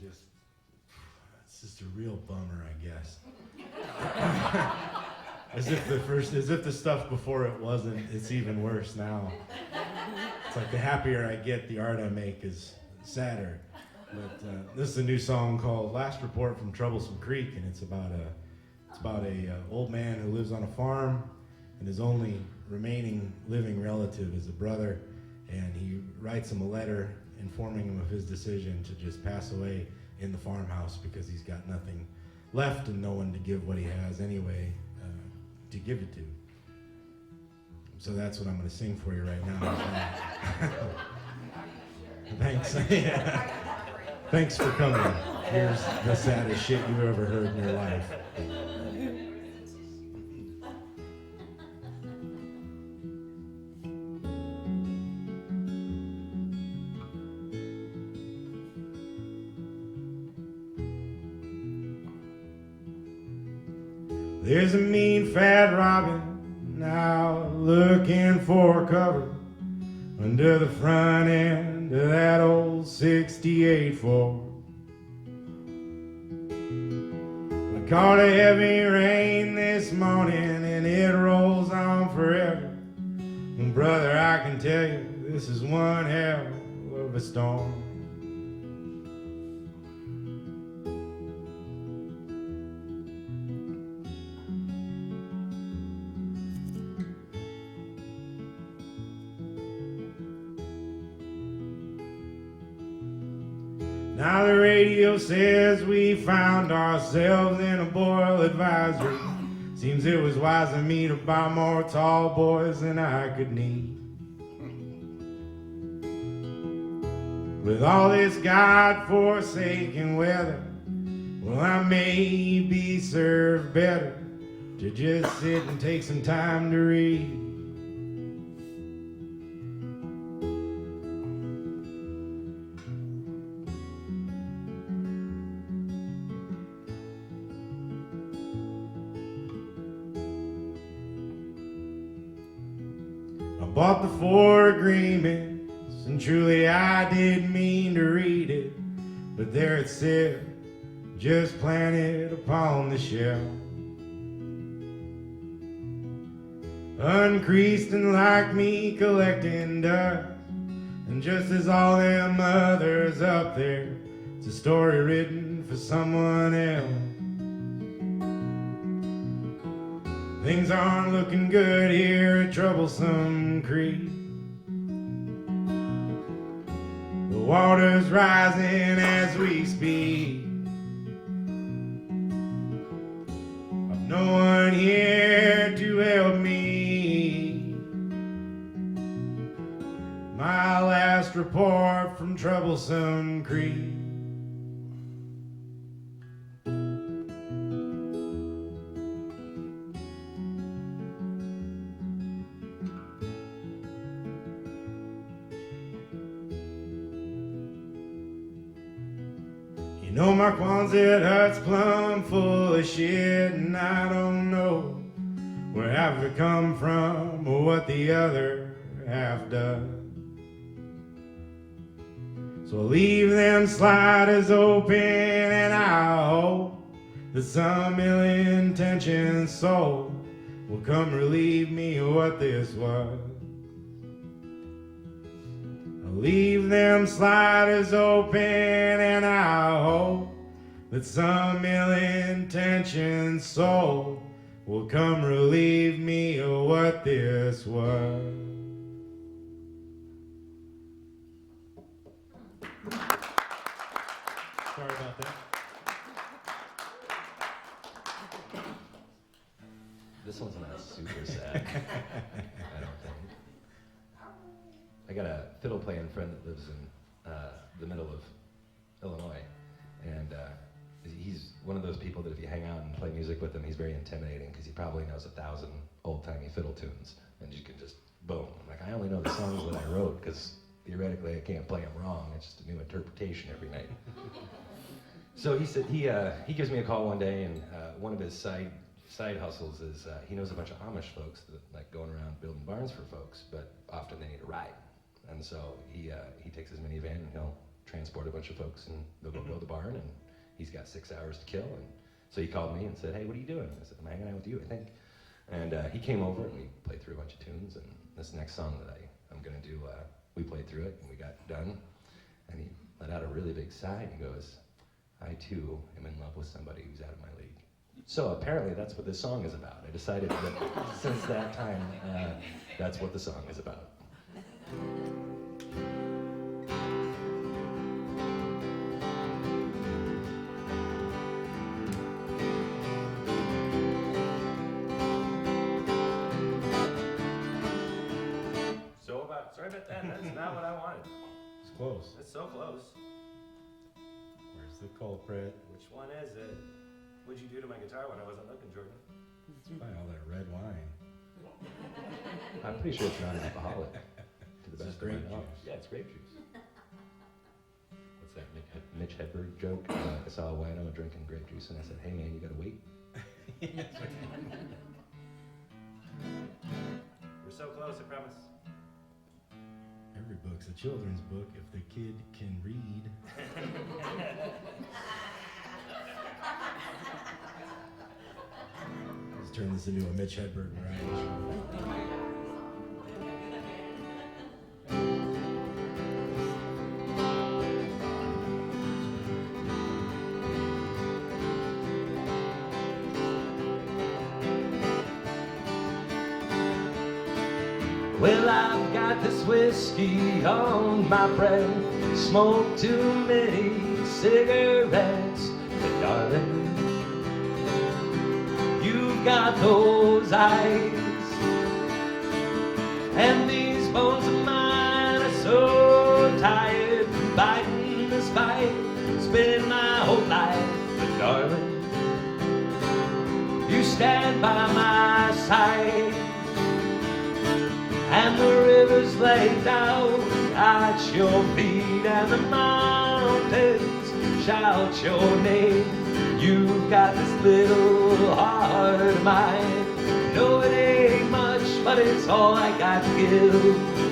it's just a real bummer, I guess. as if the stuff before it wasn't, it's even worse now. It's like the happier I get, the art I make is sadder. But this is a new song called Last Report from Troublesome Creek, and it's about a old man who lives on a farm, and his only remaining living relative is a brother, and he writes him a letter informing him of his decision to just pass away in the farmhouse because he's got nothing left and no one to give what he has anyway to give it to. So that's what I'm going to sing for you right now. Thanks. Yeah. Thanks for coming. Here's the saddest shit you've ever heard in your life. There's a mean fat robin now looking for cover under the front end of that old 68 Ford. We caught a heavy rain this morning and it rolls on forever. And brother, I can tell you, this is one hell of a storm. Now the radio says we found ourselves in a boil advisory. Seems it was wise of me to buy more tall boys than I could need. With all this God-forsaken weather, well, I may be served better to just sit and take some time to read. Bought the 4 agreements, and truly I didn't mean to read it, but there it said, just planted upon the shelf. Uncreased and like me collecting dust, and just as all them others up there, it's a story written for someone else. Things aren't looking good here at Troublesome Creek. The water's rising as we speak. I've no one here to help me. My last report from Troublesome Creek. You know my Quonset hut's plumb full of shit, and I don't know where half of it come from or what the other half does. So leave them sliders open, and I hope that some ill-intentioned soul will come relieve me of what this was. Leave them sliders open, and I hope that some ill-intentioned soul will come relieve me of what this was. Sorry about that. This one's not super sad, I don't think. I got a fiddle playing friend that lives in the middle of Illinois, and he's one of those people that if you hang out and play music with him, he's very intimidating because he probably knows 1,000 old-timey fiddle tunes, and you can just boom. I'm like, I only know the songs that I wrote because theoretically I can't play them wrong. It's just a new interpretation every night. So he said he gives me a call one day, and one of his side hustles is he knows a bunch of Amish folks that like going around building barns for folks, but often they need a ride. And so he takes his minivan and he'll transport a bunch of folks and they'll go build a barn, and he's got 6 hours to kill. And so he called me and said, hey, what are you doing? I said, I'm hanging out with you, I think. And he came over and we played through a bunch of tunes, and this next song that I'm gonna do, we played through it and we got done, and he let out a really big sigh and he goes, I too am in love with somebody who's out of my league. So apparently that's what this song is about. I decided that since that time, that's what the song is about. Sorry about that, that's not what I wanted. It's close. It's so close. Where's the culprit? Which one is it? What'd you do to my guitar when I wasn't looking, Jordan? Buy all that red wine. I'm pretty sure it's not alcoholic. To the best of my grape knowledge. juice. Yeah, it's grape juice. What's that Mitch Hedberg joke? I saw a wino drinking grape juice and I said, hey man, you gotta wait. We're so close, I promise. Every book's a children's book if the kid can read. Let's turn this into a Mitch Hedberg variety show. Well, I've got this whiskey on my breath, smoked too many cigarettes, but darling, you've got those eyes, and these bones of mine are so tired from biting this fight, spending my whole life, but darling, you stand by my side. And the rivers lay down at your feet, and the mountains shout your name. You've got this little heart of mine. No, it ain't much, but it's all I got to give.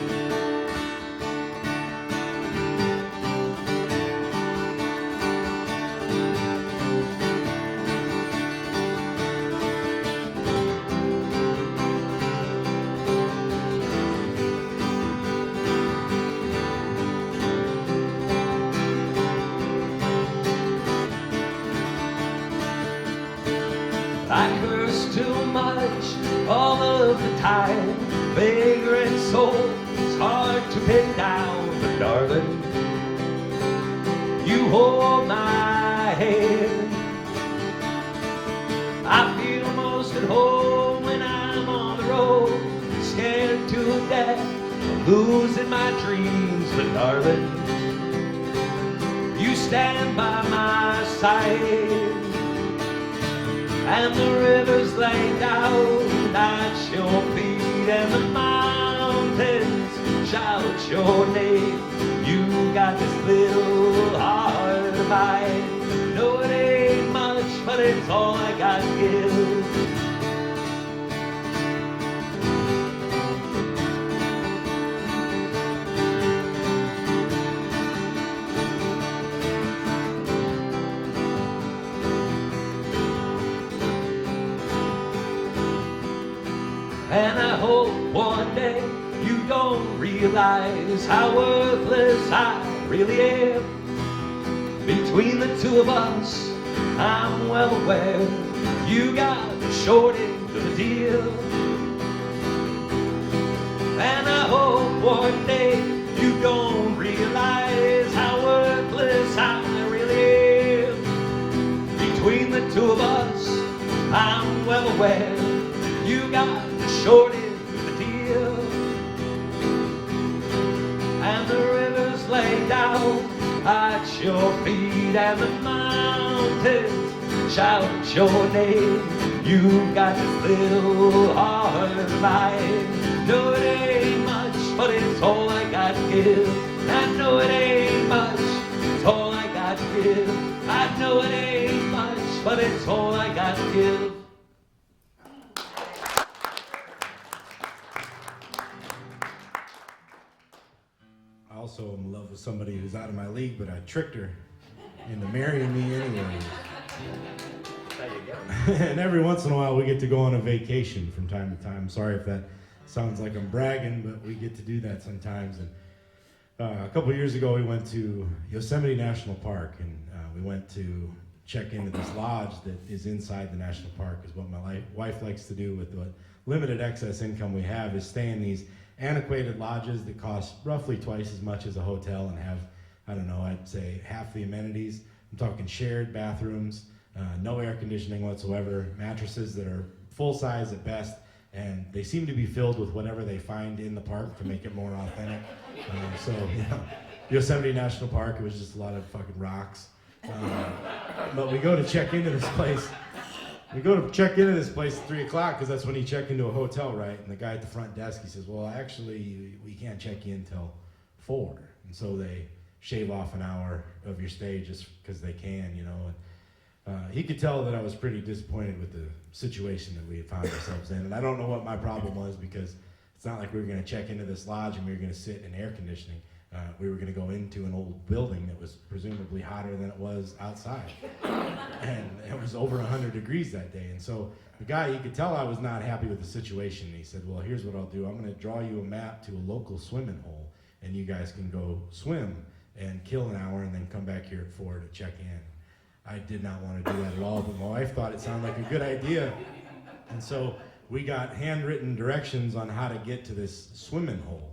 I curse too much soul is hard to pin down, but darling, you hold my hand. I feel most at home when I'm on the road, scared to death of losing my dreams, but darling, you stand by my side. And the rivers laid down at your feet, and the mountains shout your name. You got this little heart of mine. No, it ain't much, but it's all I got to give. And I hope one day you don't realize how worthless I really am. Between the two of us, I'm well aware you got the short end of the deal. And I hope one day you don't realize how worthless I really am. Between the two of us, I'm well aware you got the short end of the deal. And the rivers lay down at your feet, and the mountains shout your name. You got this little heart of mine. No, it ain't much, but it's all I got to give. I know it ain't much, it's all I got to give. I know it ain't much, but it's all I got to give. I also am in love with somebody who's out of my league, but I tricked her into marrying me anyway. And every once in a while we get to go on a vacation from time to time. Sorry if that sounds like I'm bragging, but we get to do that sometimes. And a couple of years ago we went to Yosemite National Park, and we went to check into this lodge that is inside the national park. Is what my wife likes to do with the limited excess income we have, is stay in these antiquated lodges that cost roughly twice as much as a hotel and have, I don't know, I'd say half the amenities. I'm talking shared bathrooms, no air conditioning whatsoever, mattresses that are full size at best, and they seem to be filled with whatever they find in the park to make it more authentic. So, Yosemite National Park, it was just a lot of fucking rocks. But we go to check into this place. We go to check into this place at 3 o'clock because that's when you check into a hotel, right? And the guy at the front desk, he says, well, actually, we can't check you in until 4. And so they shave off an hour of your stay just because they can, And he could tell that I was pretty disappointed with the situation that we had found ourselves in. And I don't know what my problem was, because it's not like we were going to check into this lodge and we were going to sit in air conditioning. We were going to go into an old building that was presumably hotter than it was outside. And it was over 100 degrees that day. And so the guy, you could tell I was not happy with the situation. And he said, well, here's what I'll do. I'm going to draw you a map to a local swimming hole, and you guys can go swim and kill an hour and then come back here at 4 to check in. I did not want to do that at all, but my wife thought it sounded like a good idea. And so we got handwritten directions on how to get to this swimming hole.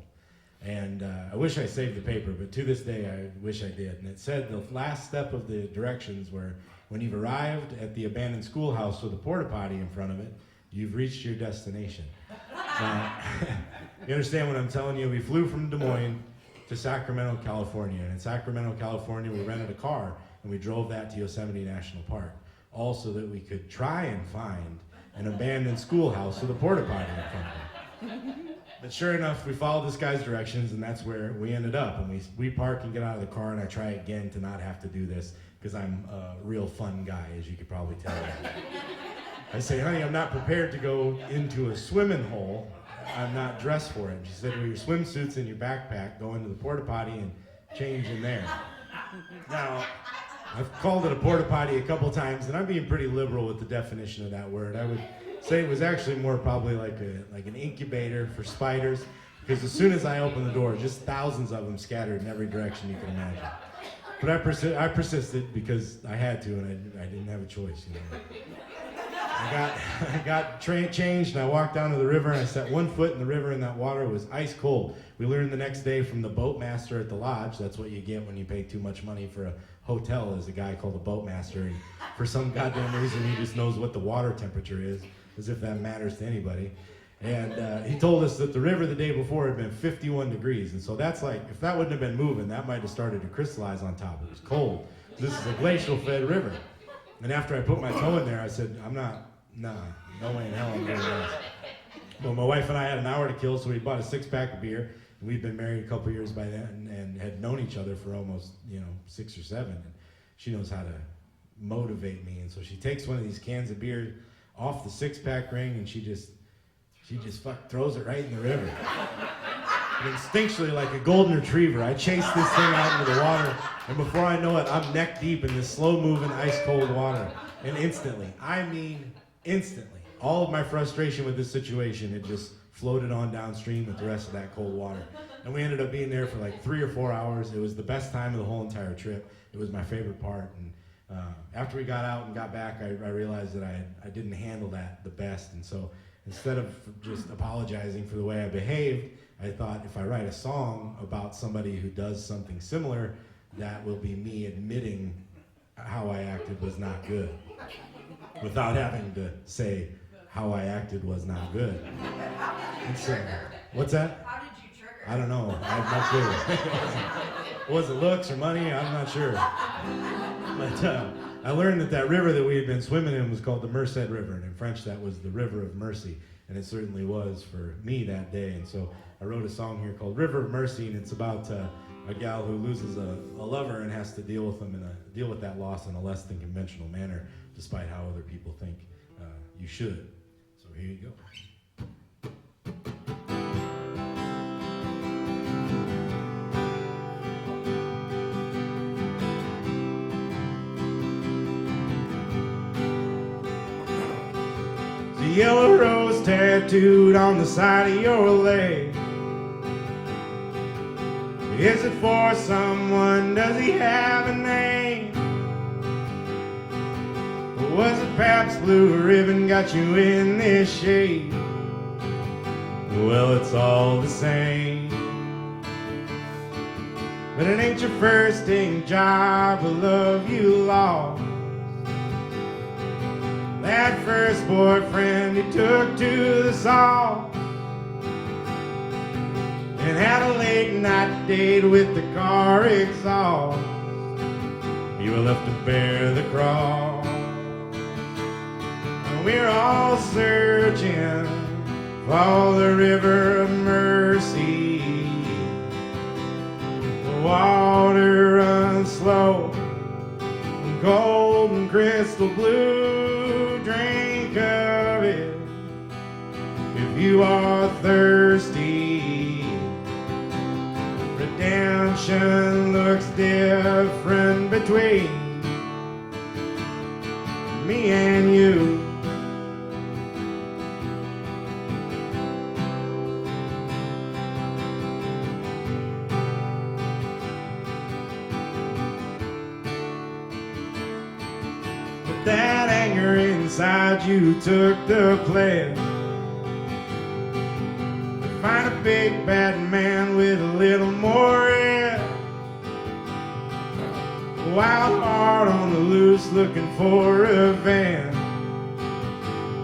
And I wish I saved the paper, but to this day I wish I did. And it said the last step of the directions were, when you've arrived at the abandoned schoolhouse with a porta potty in front of it, you've reached your destination. You understand what I'm telling you? We flew from Des Moines to Sacramento, California. And in Sacramento, California, we rented a car and we drove that to Yosemite National Park, all so that we could try and find an abandoned schoolhouse with a porta potty in front of it. But sure enough, we followed this guy's directions, and that's where we ended up. And we park and get out of the car, and I try again to not have to do this, because I'm a real fun guy, as you could probably tell. I say, honey, I'm not prepared to go into a swimming hole. I'm not dressed for it. And she said, well, your swimsuit's in your backpack. Go into the porta potty and change in there. Now, I've called it a porta potty a couple times, and I'm being pretty liberal with the definition of that word. I would say it was actually more probably like an incubator for spiders, because as soon as I opened the door, just thousands of them scattered in every direction you can imagine. But I persisted because I had to, and I didn't have a choice. I got changed, and I walked down to the river, and I set one foot in the river, and that water was ice cold. We learned the next day from the boatmaster at the lodge. That's what you get when you pay too much money for a hotel, is a guy called a boatmaster. And for some goddamn reason, he just knows what the water temperature is, as if that matters to anybody. And he told us that the river the day before had been 51 degrees. And so that's like, if that wouldn't have been moving, that might have started to crystallize on top. It was cold. This is a glacial-fed river. And after I put my toe in there, I said, no way in hell I'm doing this. Well, my wife and I had an hour to kill, so we bought a 6-pack of beer. And we'd been married a couple years by then and had known each other for almost, 6 or 7. And she knows how to motivate me. And so she takes one of these cans of beer off the 6-pack ring, and she just throws it right in the river. And instinctually, like a golden retriever, I chase this thing out into the water, and before I know it, I'm neck deep in this slow-moving, ice-cold water. And instantly, all of my frustration with this situation, it just floated on downstream with the rest of that cold water. And we ended up being there for like 3 or 4 hours. It was the best time of the whole entire trip. It was my favorite part. And after we got out and got back, I realized that I didn't handle that the best. And so instead of just apologizing for the way I behaved, I thought if I write a song about somebody who does something similar, that will be me admitting how I acted was not good, without having to say how I acted was not good. And so, what's that? How did you trigger? I don't know. I have no clue. Was it looks or money? I'm not sure. But I learned that river that we had been swimming in was called the Merced River, and in French that was the River of Mercy, and it certainly was for me that day. And so I wrote a song here called River of Mercy, and it's about a gal who loses a lover and has to deal with that loss in a less than conventional manner, despite how other people think you should. So here you go. The yellow rose tattooed on the side of your leg. Is it for someone? Does he have a name? Or was it perhaps blue ribbon got you in this shape? Well, it's all the same. But it ain't your first day job of love you lost. That first boyfriend you took to the saw and had a late night date with the car exhaust. You were left to bear the cross. And we're all searching for the river of mercy. The water runs slow, golden crystal blue. Drink of it if you are thirsty. Redemption looks different between me and you. But that anger inside you took the pledge to find a big bad man with a little more red. A wild heart on the loose looking for revenge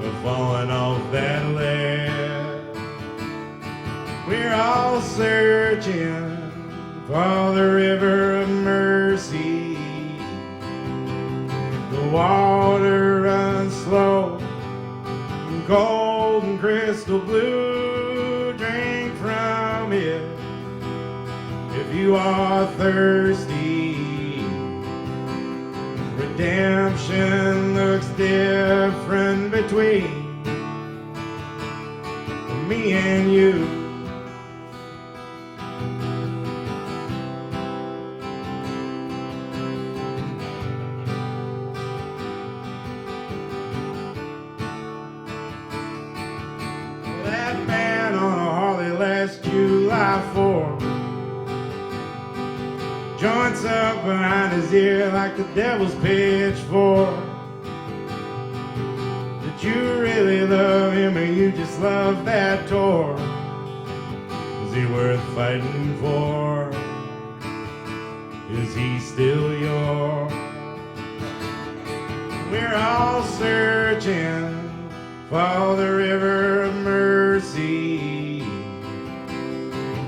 for falling off that ledge. We're all searching for the river of mercy. The water runs slow, golden crystal blue. Drink from it if you are thirsty. Redemption looks different between me and you. That man on a Harley last July 4th, joints up behind his ear like the devil's pitchfork. The Did you really love him, or you just love that tour? Is he worth fighting for? Is he still yours? We're all searching for the river of mercy.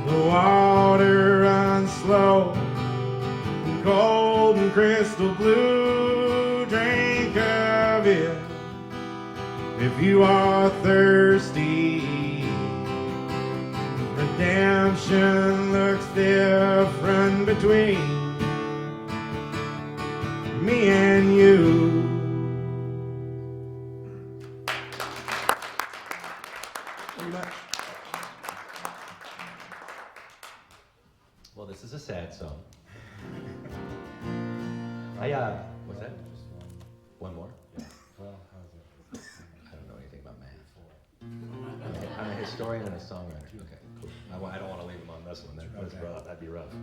The water runs slow and cold and crystal blue. Drink of it if you are thirsty. Redemption looks different between me and you. Well, this is a sad song. What's that? One more? Yeah. Well, how's it? I don't know anything about math. I'm a historian and a songwriter. Okay, cool. I don't want to leave him on this one. That's Okay. rough. That'd be rough.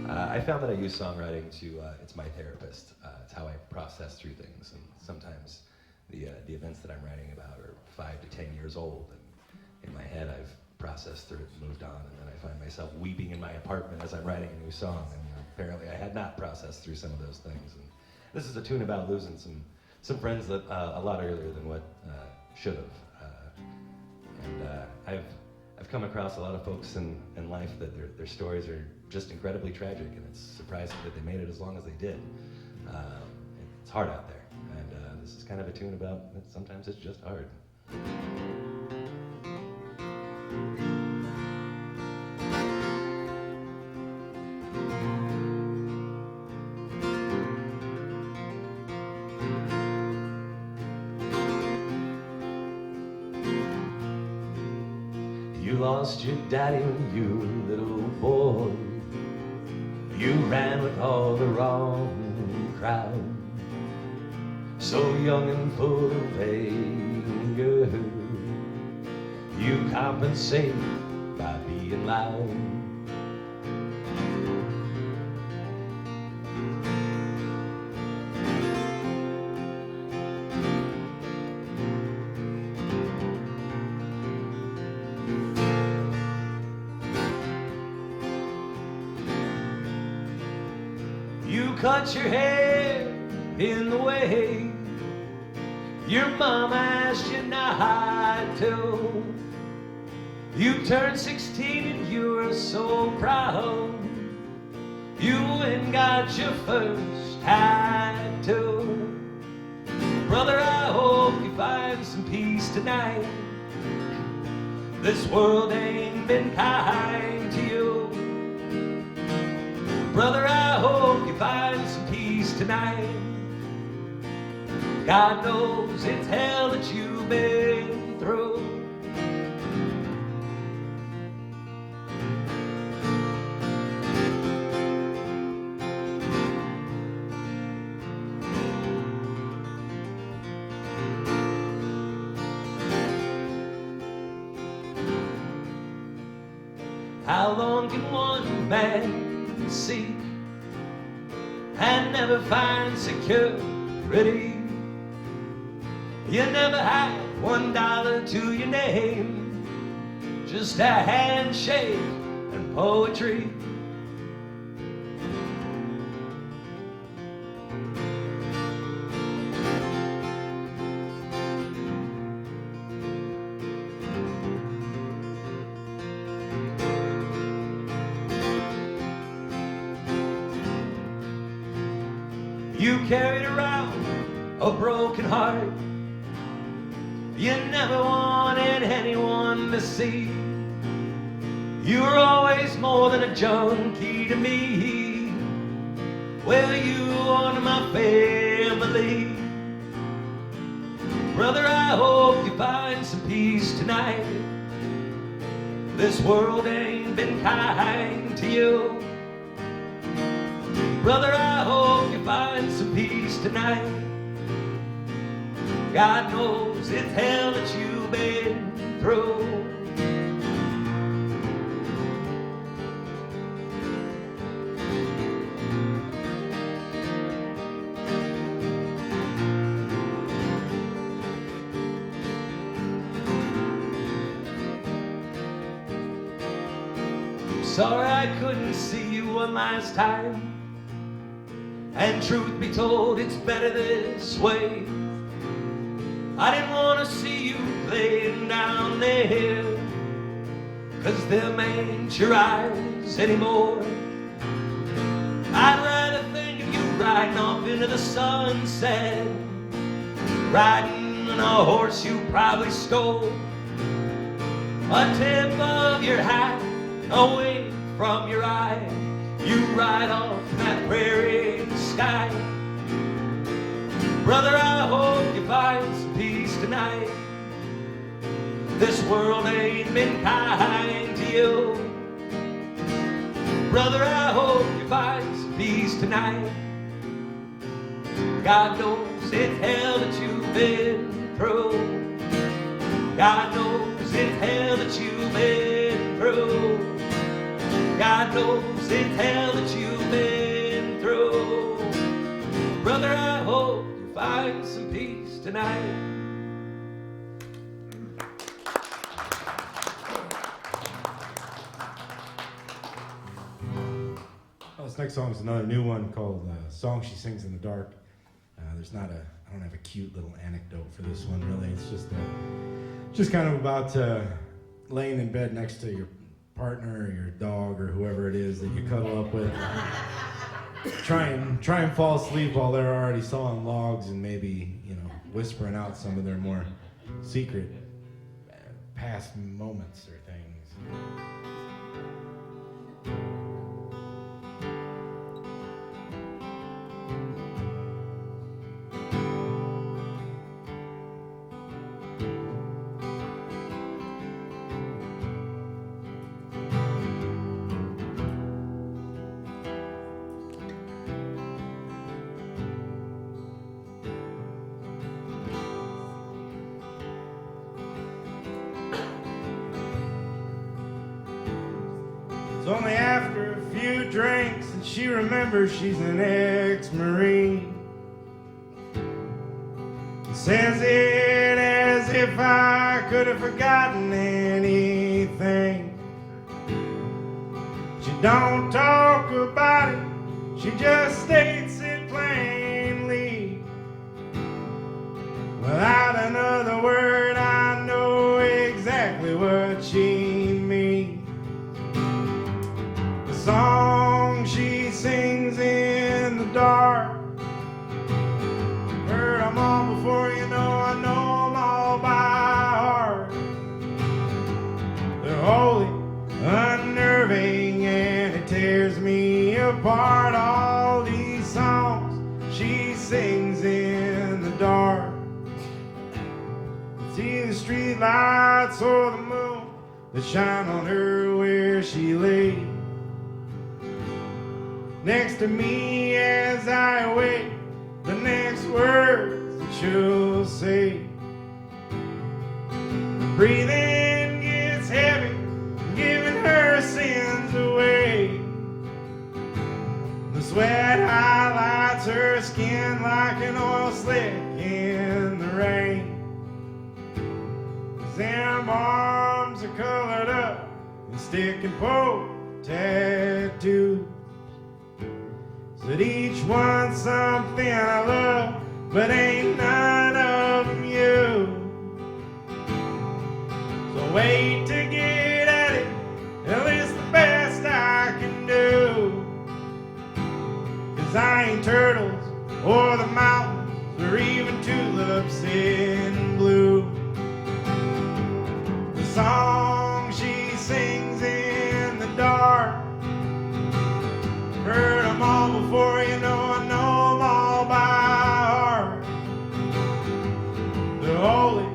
I found that I use songwriting to, it's my therapist. It's how I process through things. And sometimes the events that I'm writing about are 5 to 10 years old. And in my head, I've processed through it and moved on. And then I find myself weeping in my apartment as I'm writing a new song. And apparently I had not processed through some of those things. And this is a tune about losing some friends that a lot earlier than what should have. I've come across a lot of folks in life that their stories are just incredibly tragic, and it's surprising that they made it as long as they did. It's hard out there, and this is kind of a tune about that sometimes it's just hard. You lost your daddy when you were a little boy. You ran with all the wrong crowd, so young and full of anger. You compensate by being loud. You cut your hair in the way your mama asked you not to. You turned 16 and you were so proud. You went and got your first tattoo. Brother, I hope you find some peace tonight. This world ain't been kind to you. Brother, I hope you find some peace tonight. God knows it's hell that you've been through. How long can one man seek and never find security? You never had $1 to your name, just a handshake and poetry. You carried around a broken heart you never wanted anyone to see. You were always more than a junkie to me. Well, you are my family. Brother, I hope you find some peace tonight. This world ain't been kind to you. Brother, I hope you find some peace tonight. God knows it's hell that you've been through. sorry I couldn't see you one last time. And truth be told, it's better this way. I didn't want to see you laying down there, 'cause them ain't your eyes anymore. I'd rather think of you riding off into the sunset, riding on a horse you probably stole, a tip of your hat away from your eye. You ride off in that prairie sky. Brother, I hope you find some peace tonight. This world ain't been kind to you. Brother, I hope you find some peace tonight. God knows it's hell that you've been through. God knows it's hell that you've been through. God knows it's hell that you've been through. Brother, I hope you find some peace tonight. Well, this next song is another new one called Song She Sings in the Dark. I don't have a cute little anecdote for this one, really. It's just kind of about laying in bed next to your partner or your dog or whoever it is that you cuddle up with. Try and fall asleep while they're already sawing logs and maybe, whispering out some of their more secret past moments or things. It's only after a few drinks and she remembers she's an ex-Marine. Says it as if I could have forgotten anything. She don't talk about it, she just states it plainly. Without another word, I know exactly what she means. The song she sings in the dark, heard them all before, I know them all by heart. They're holy, unnerving, and it tears me apart. All these songs she sings in the dark. See the street lights or the moon that shine on her where she lay next to me as I await the next words that she'll say. The breathing gets heavy, giving her sins away. The sweat highlights her skin like an oil slick in the rain. Them arms are colored up and stick and poke tattoos, that each one's something I love, but ain't none of them you. So wait to get at it, hell, it's the best I can do. 'Cause I ain't turtles or the mountains or even tulips in blue. The song she sings in the dark, heard them all before, I know them all by heart. They're holy,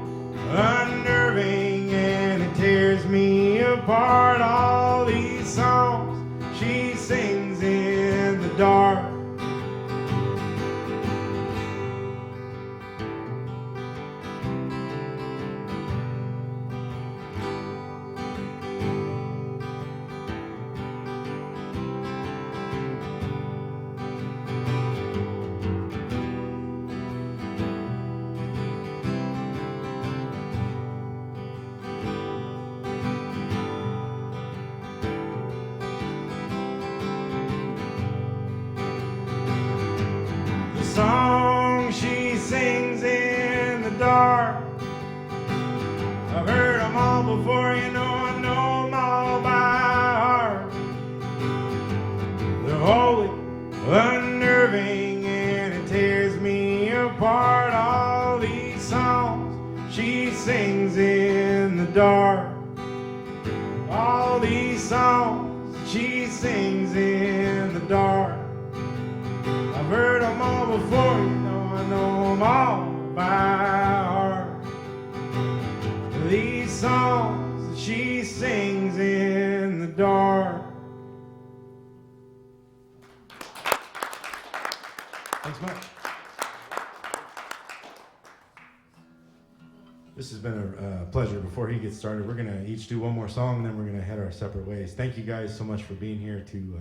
unnerving, and it tears me apart. All these songs she sings in the dark. songs she sings in the dark. I've heard them all before, you know, I know them all by heart. They're wholly unnerving and it tears me apart. All these songs she sings in the dark. All these songs she sings in the dark. I've heard them all before, you know, I know them all by heart. These songs that she sings in the dark. Thanks much. This has been a pleasure. Before he gets started, we're going to each do one more song, and then we're going to head our separate ways. Thank you guys so much for being here to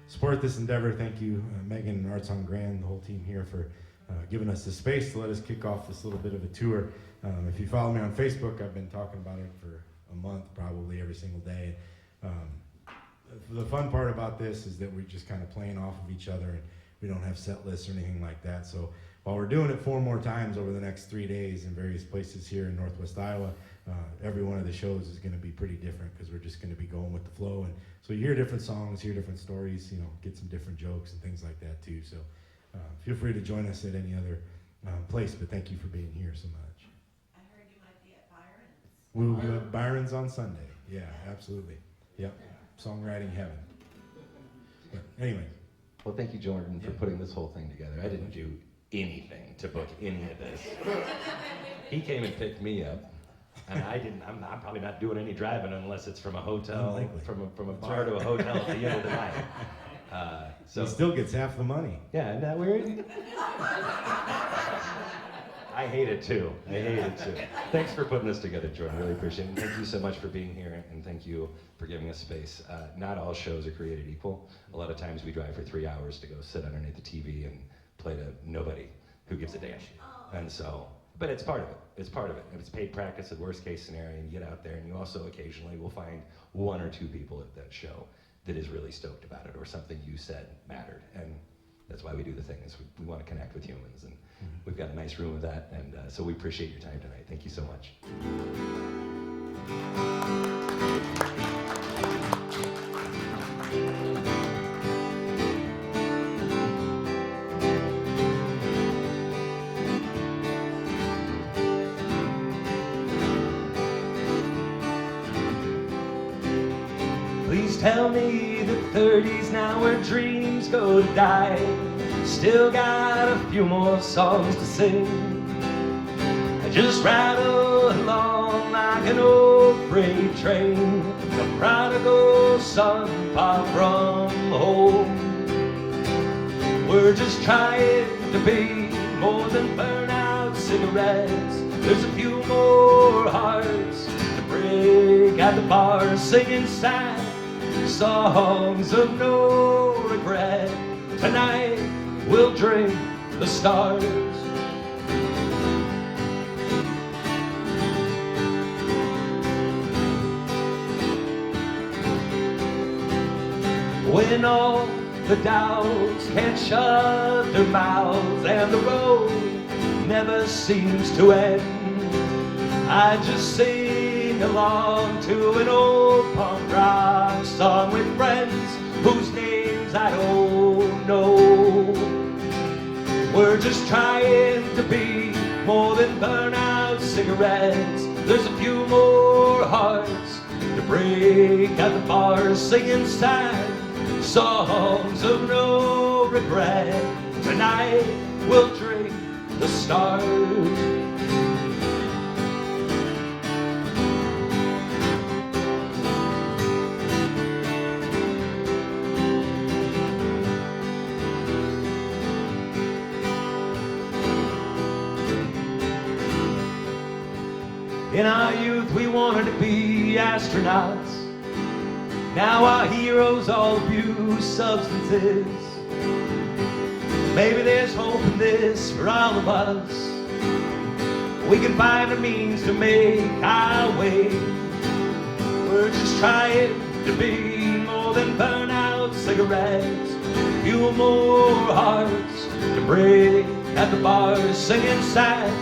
support this endeavor. Thank you, Megan and Arts on Grand, the whole team here, for giving us the space to let us kick off this little bit of a tour. If you follow me on Facebook, I've been talking about it for a month, probably every single day. The fun part about this is that we're just kind of playing off of each other, and we don't have set lists or anything like that. So while we're doing it 4 more times over the next 3 days in various places here in Northwest Iowa, every one of the shows is going to be pretty different because we're just going to be going with the flow. And so you hear different songs, hear different stories, you know, get some different jokes and things like that too. So feel free to join us at any other place, but thank you for being here so much. I heard you might be at Byron's. We'll be at Byron's on Sunday. Yeah, absolutely. Yep, songwriting heaven. But anyway. Well, thank you, Jordan, for putting this whole thing together. I didn't do anything to book any of this. He came and picked me up, and I didn't. I'm probably not doing any driving unless it's from a hotel, Unlikely. from a bar to a hotel at the end of the night. So He still gets half the money. yeah, isn't that weird? I hate it too. Thanks for putting this together, Jordan. Really appreciate it. And thank you so much for being here, and thank you for giving us space. Not all shows are created equal. A lot of times we drive for 3 hours to go sit underneath the TV and play to nobody who gives a damn. And so, but it's part of it. It's part of it. If it's paid practice at worst case scenario, and you get out there, and you also occasionally will find 1 or 2 people at that show that is really stoked about it, or something you said mattered. And that's why we do the thing, is we want to connect with humans, and we've got a nice room of that, and so we appreciate your time tonight. Thank you so much. Please tell me that 30's now where dreams go to die. Still got a few more songs to sing. I just rattle along like an old freight train, the prodigal son far from home. We're just trying to be more than burnout cigarettes. There's a few more hearts to break at the bar, singing sad songs of no regret. Tonight we'll drink the stars. When all the doubts can't shut their mouths and the road never seems to end, I just sing along to an old punk rock song with friends whose names I don't know. We're just trying to be more than burnout cigarettes. There's a few more hearts to break at the bar, singing sad songs of no regret. Tonight we'll drink the stars. In our youth we wanted to be astronauts. Now our heroes all abuse substances. Maybe there's hope in this for all of us. We can find a means to make our way. We're just trying to be more than burnout cigarettes. few more hearts to break at the bars, singing sad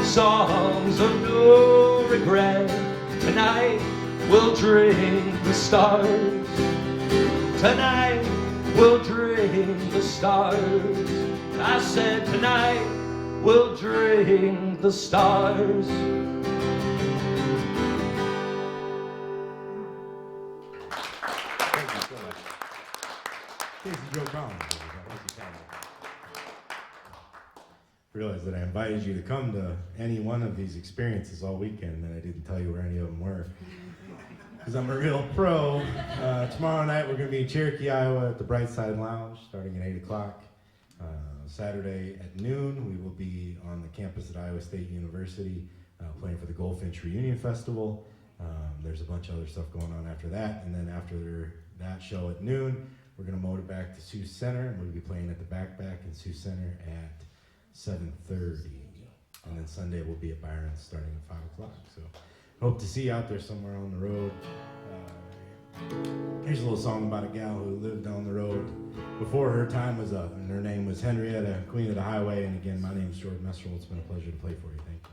songs of no regret. Tonight we'll drink the stars. Tonight we'll drink the stars. I said tonight we'll drink the stars. Thank you so much. Casey Joe Collins. Thank you so much. I realized that I invited you to come to any one of these experiences all weekend, and I didn't tell you where any of them were. Because I'm a real pro. Tomorrow night we're going to be in Cherokee, Iowa at the Brightside Lounge starting at 8 o'clock. Saturday at noon we will be on the campus at Iowa State University playing for the Goldfinch Reunion Festival. There's a bunch of other stuff going on after that, and then after that show at noon we're going to motor back to Sioux Center, and we'll be playing at the Backpack in Sioux Center at 7:30. And then Sunday we'll be at Byron's starting at 5 o'clock. So hope to see you out there somewhere on the road. Here's a little song about a gal who lived on the road before her time was up, and her name was Henrietta, Queen of the Highway. And again, my name's Jordan Messerole. It's been a pleasure to play for you. Thank you.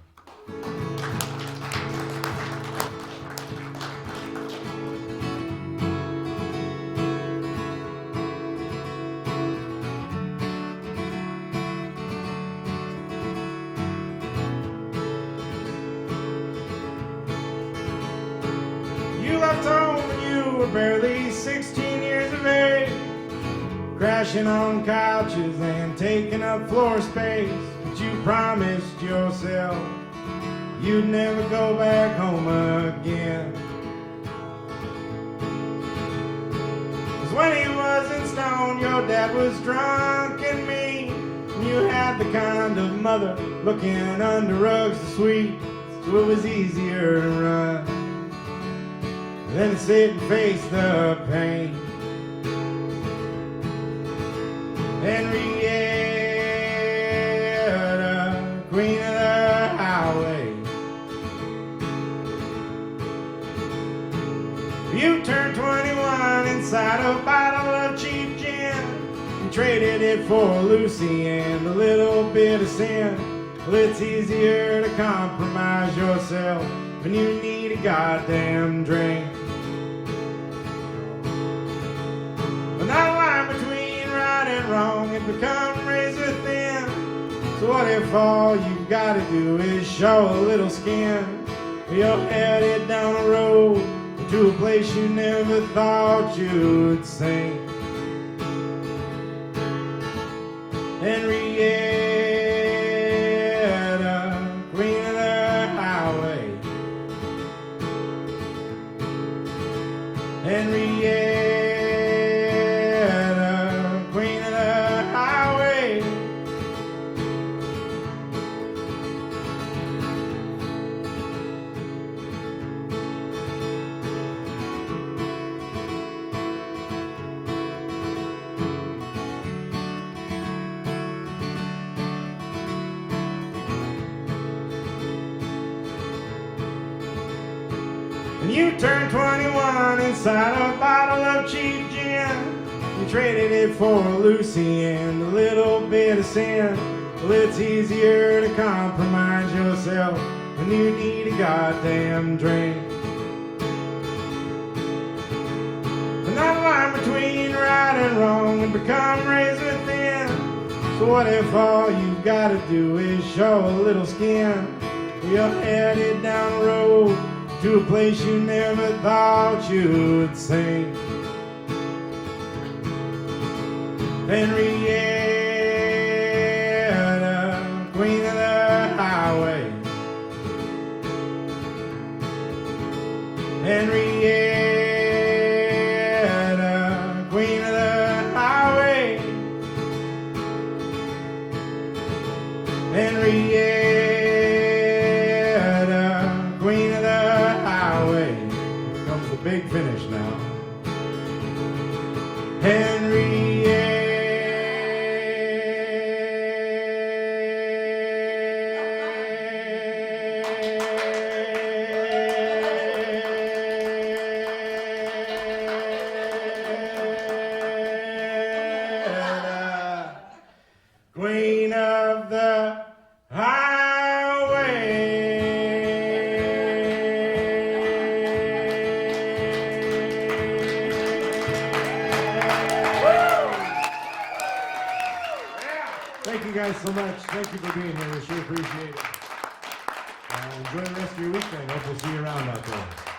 You left home when you were barely 16 years of age, crashing on couches and taking up floor space. But you promised yourself you'd never go back home again. 'Cause when he wasn't stoned, your dad was drunk and mean. And you had the kind of mother looking under rugs to sweep, so it was easier to run than to sit and face the pain. Henrietta, Queen of the Highway. You turned 21 inside a bottle of cheap gin. You traded it for Lucy and a little bit of sin. Well, it's easier to compromise yourself when you need a goddamn drink. When that line between right and wrong had become razor thin, so what if all you've got to do is show a little skin? You're headed down a road to a place you never thought you'd sing. Henrietta, Queen of the Highway. Henrietta, Queen of the Highway. And you turned 21 inside a bottle of cheap gin. You traded it for Lucy and a little bit of sin. Well, it's easier to compromise yourself when you need a goddamn drink. When that line between right and wrong had become razor thin, so what if all you've got to do is show a little skin? You're headed down the road to a place you never thought you'd sing. Henrietta, Queen of the Highway. Henrietta, Queen of the Highway. Henrietta, Queen of the Highway. Here comes the big finish now. Henrietta. Thank you guys so much. Thank you for being here. We sure appreciate it. Enjoy the rest of your weekend. Hope we'll see you around out there.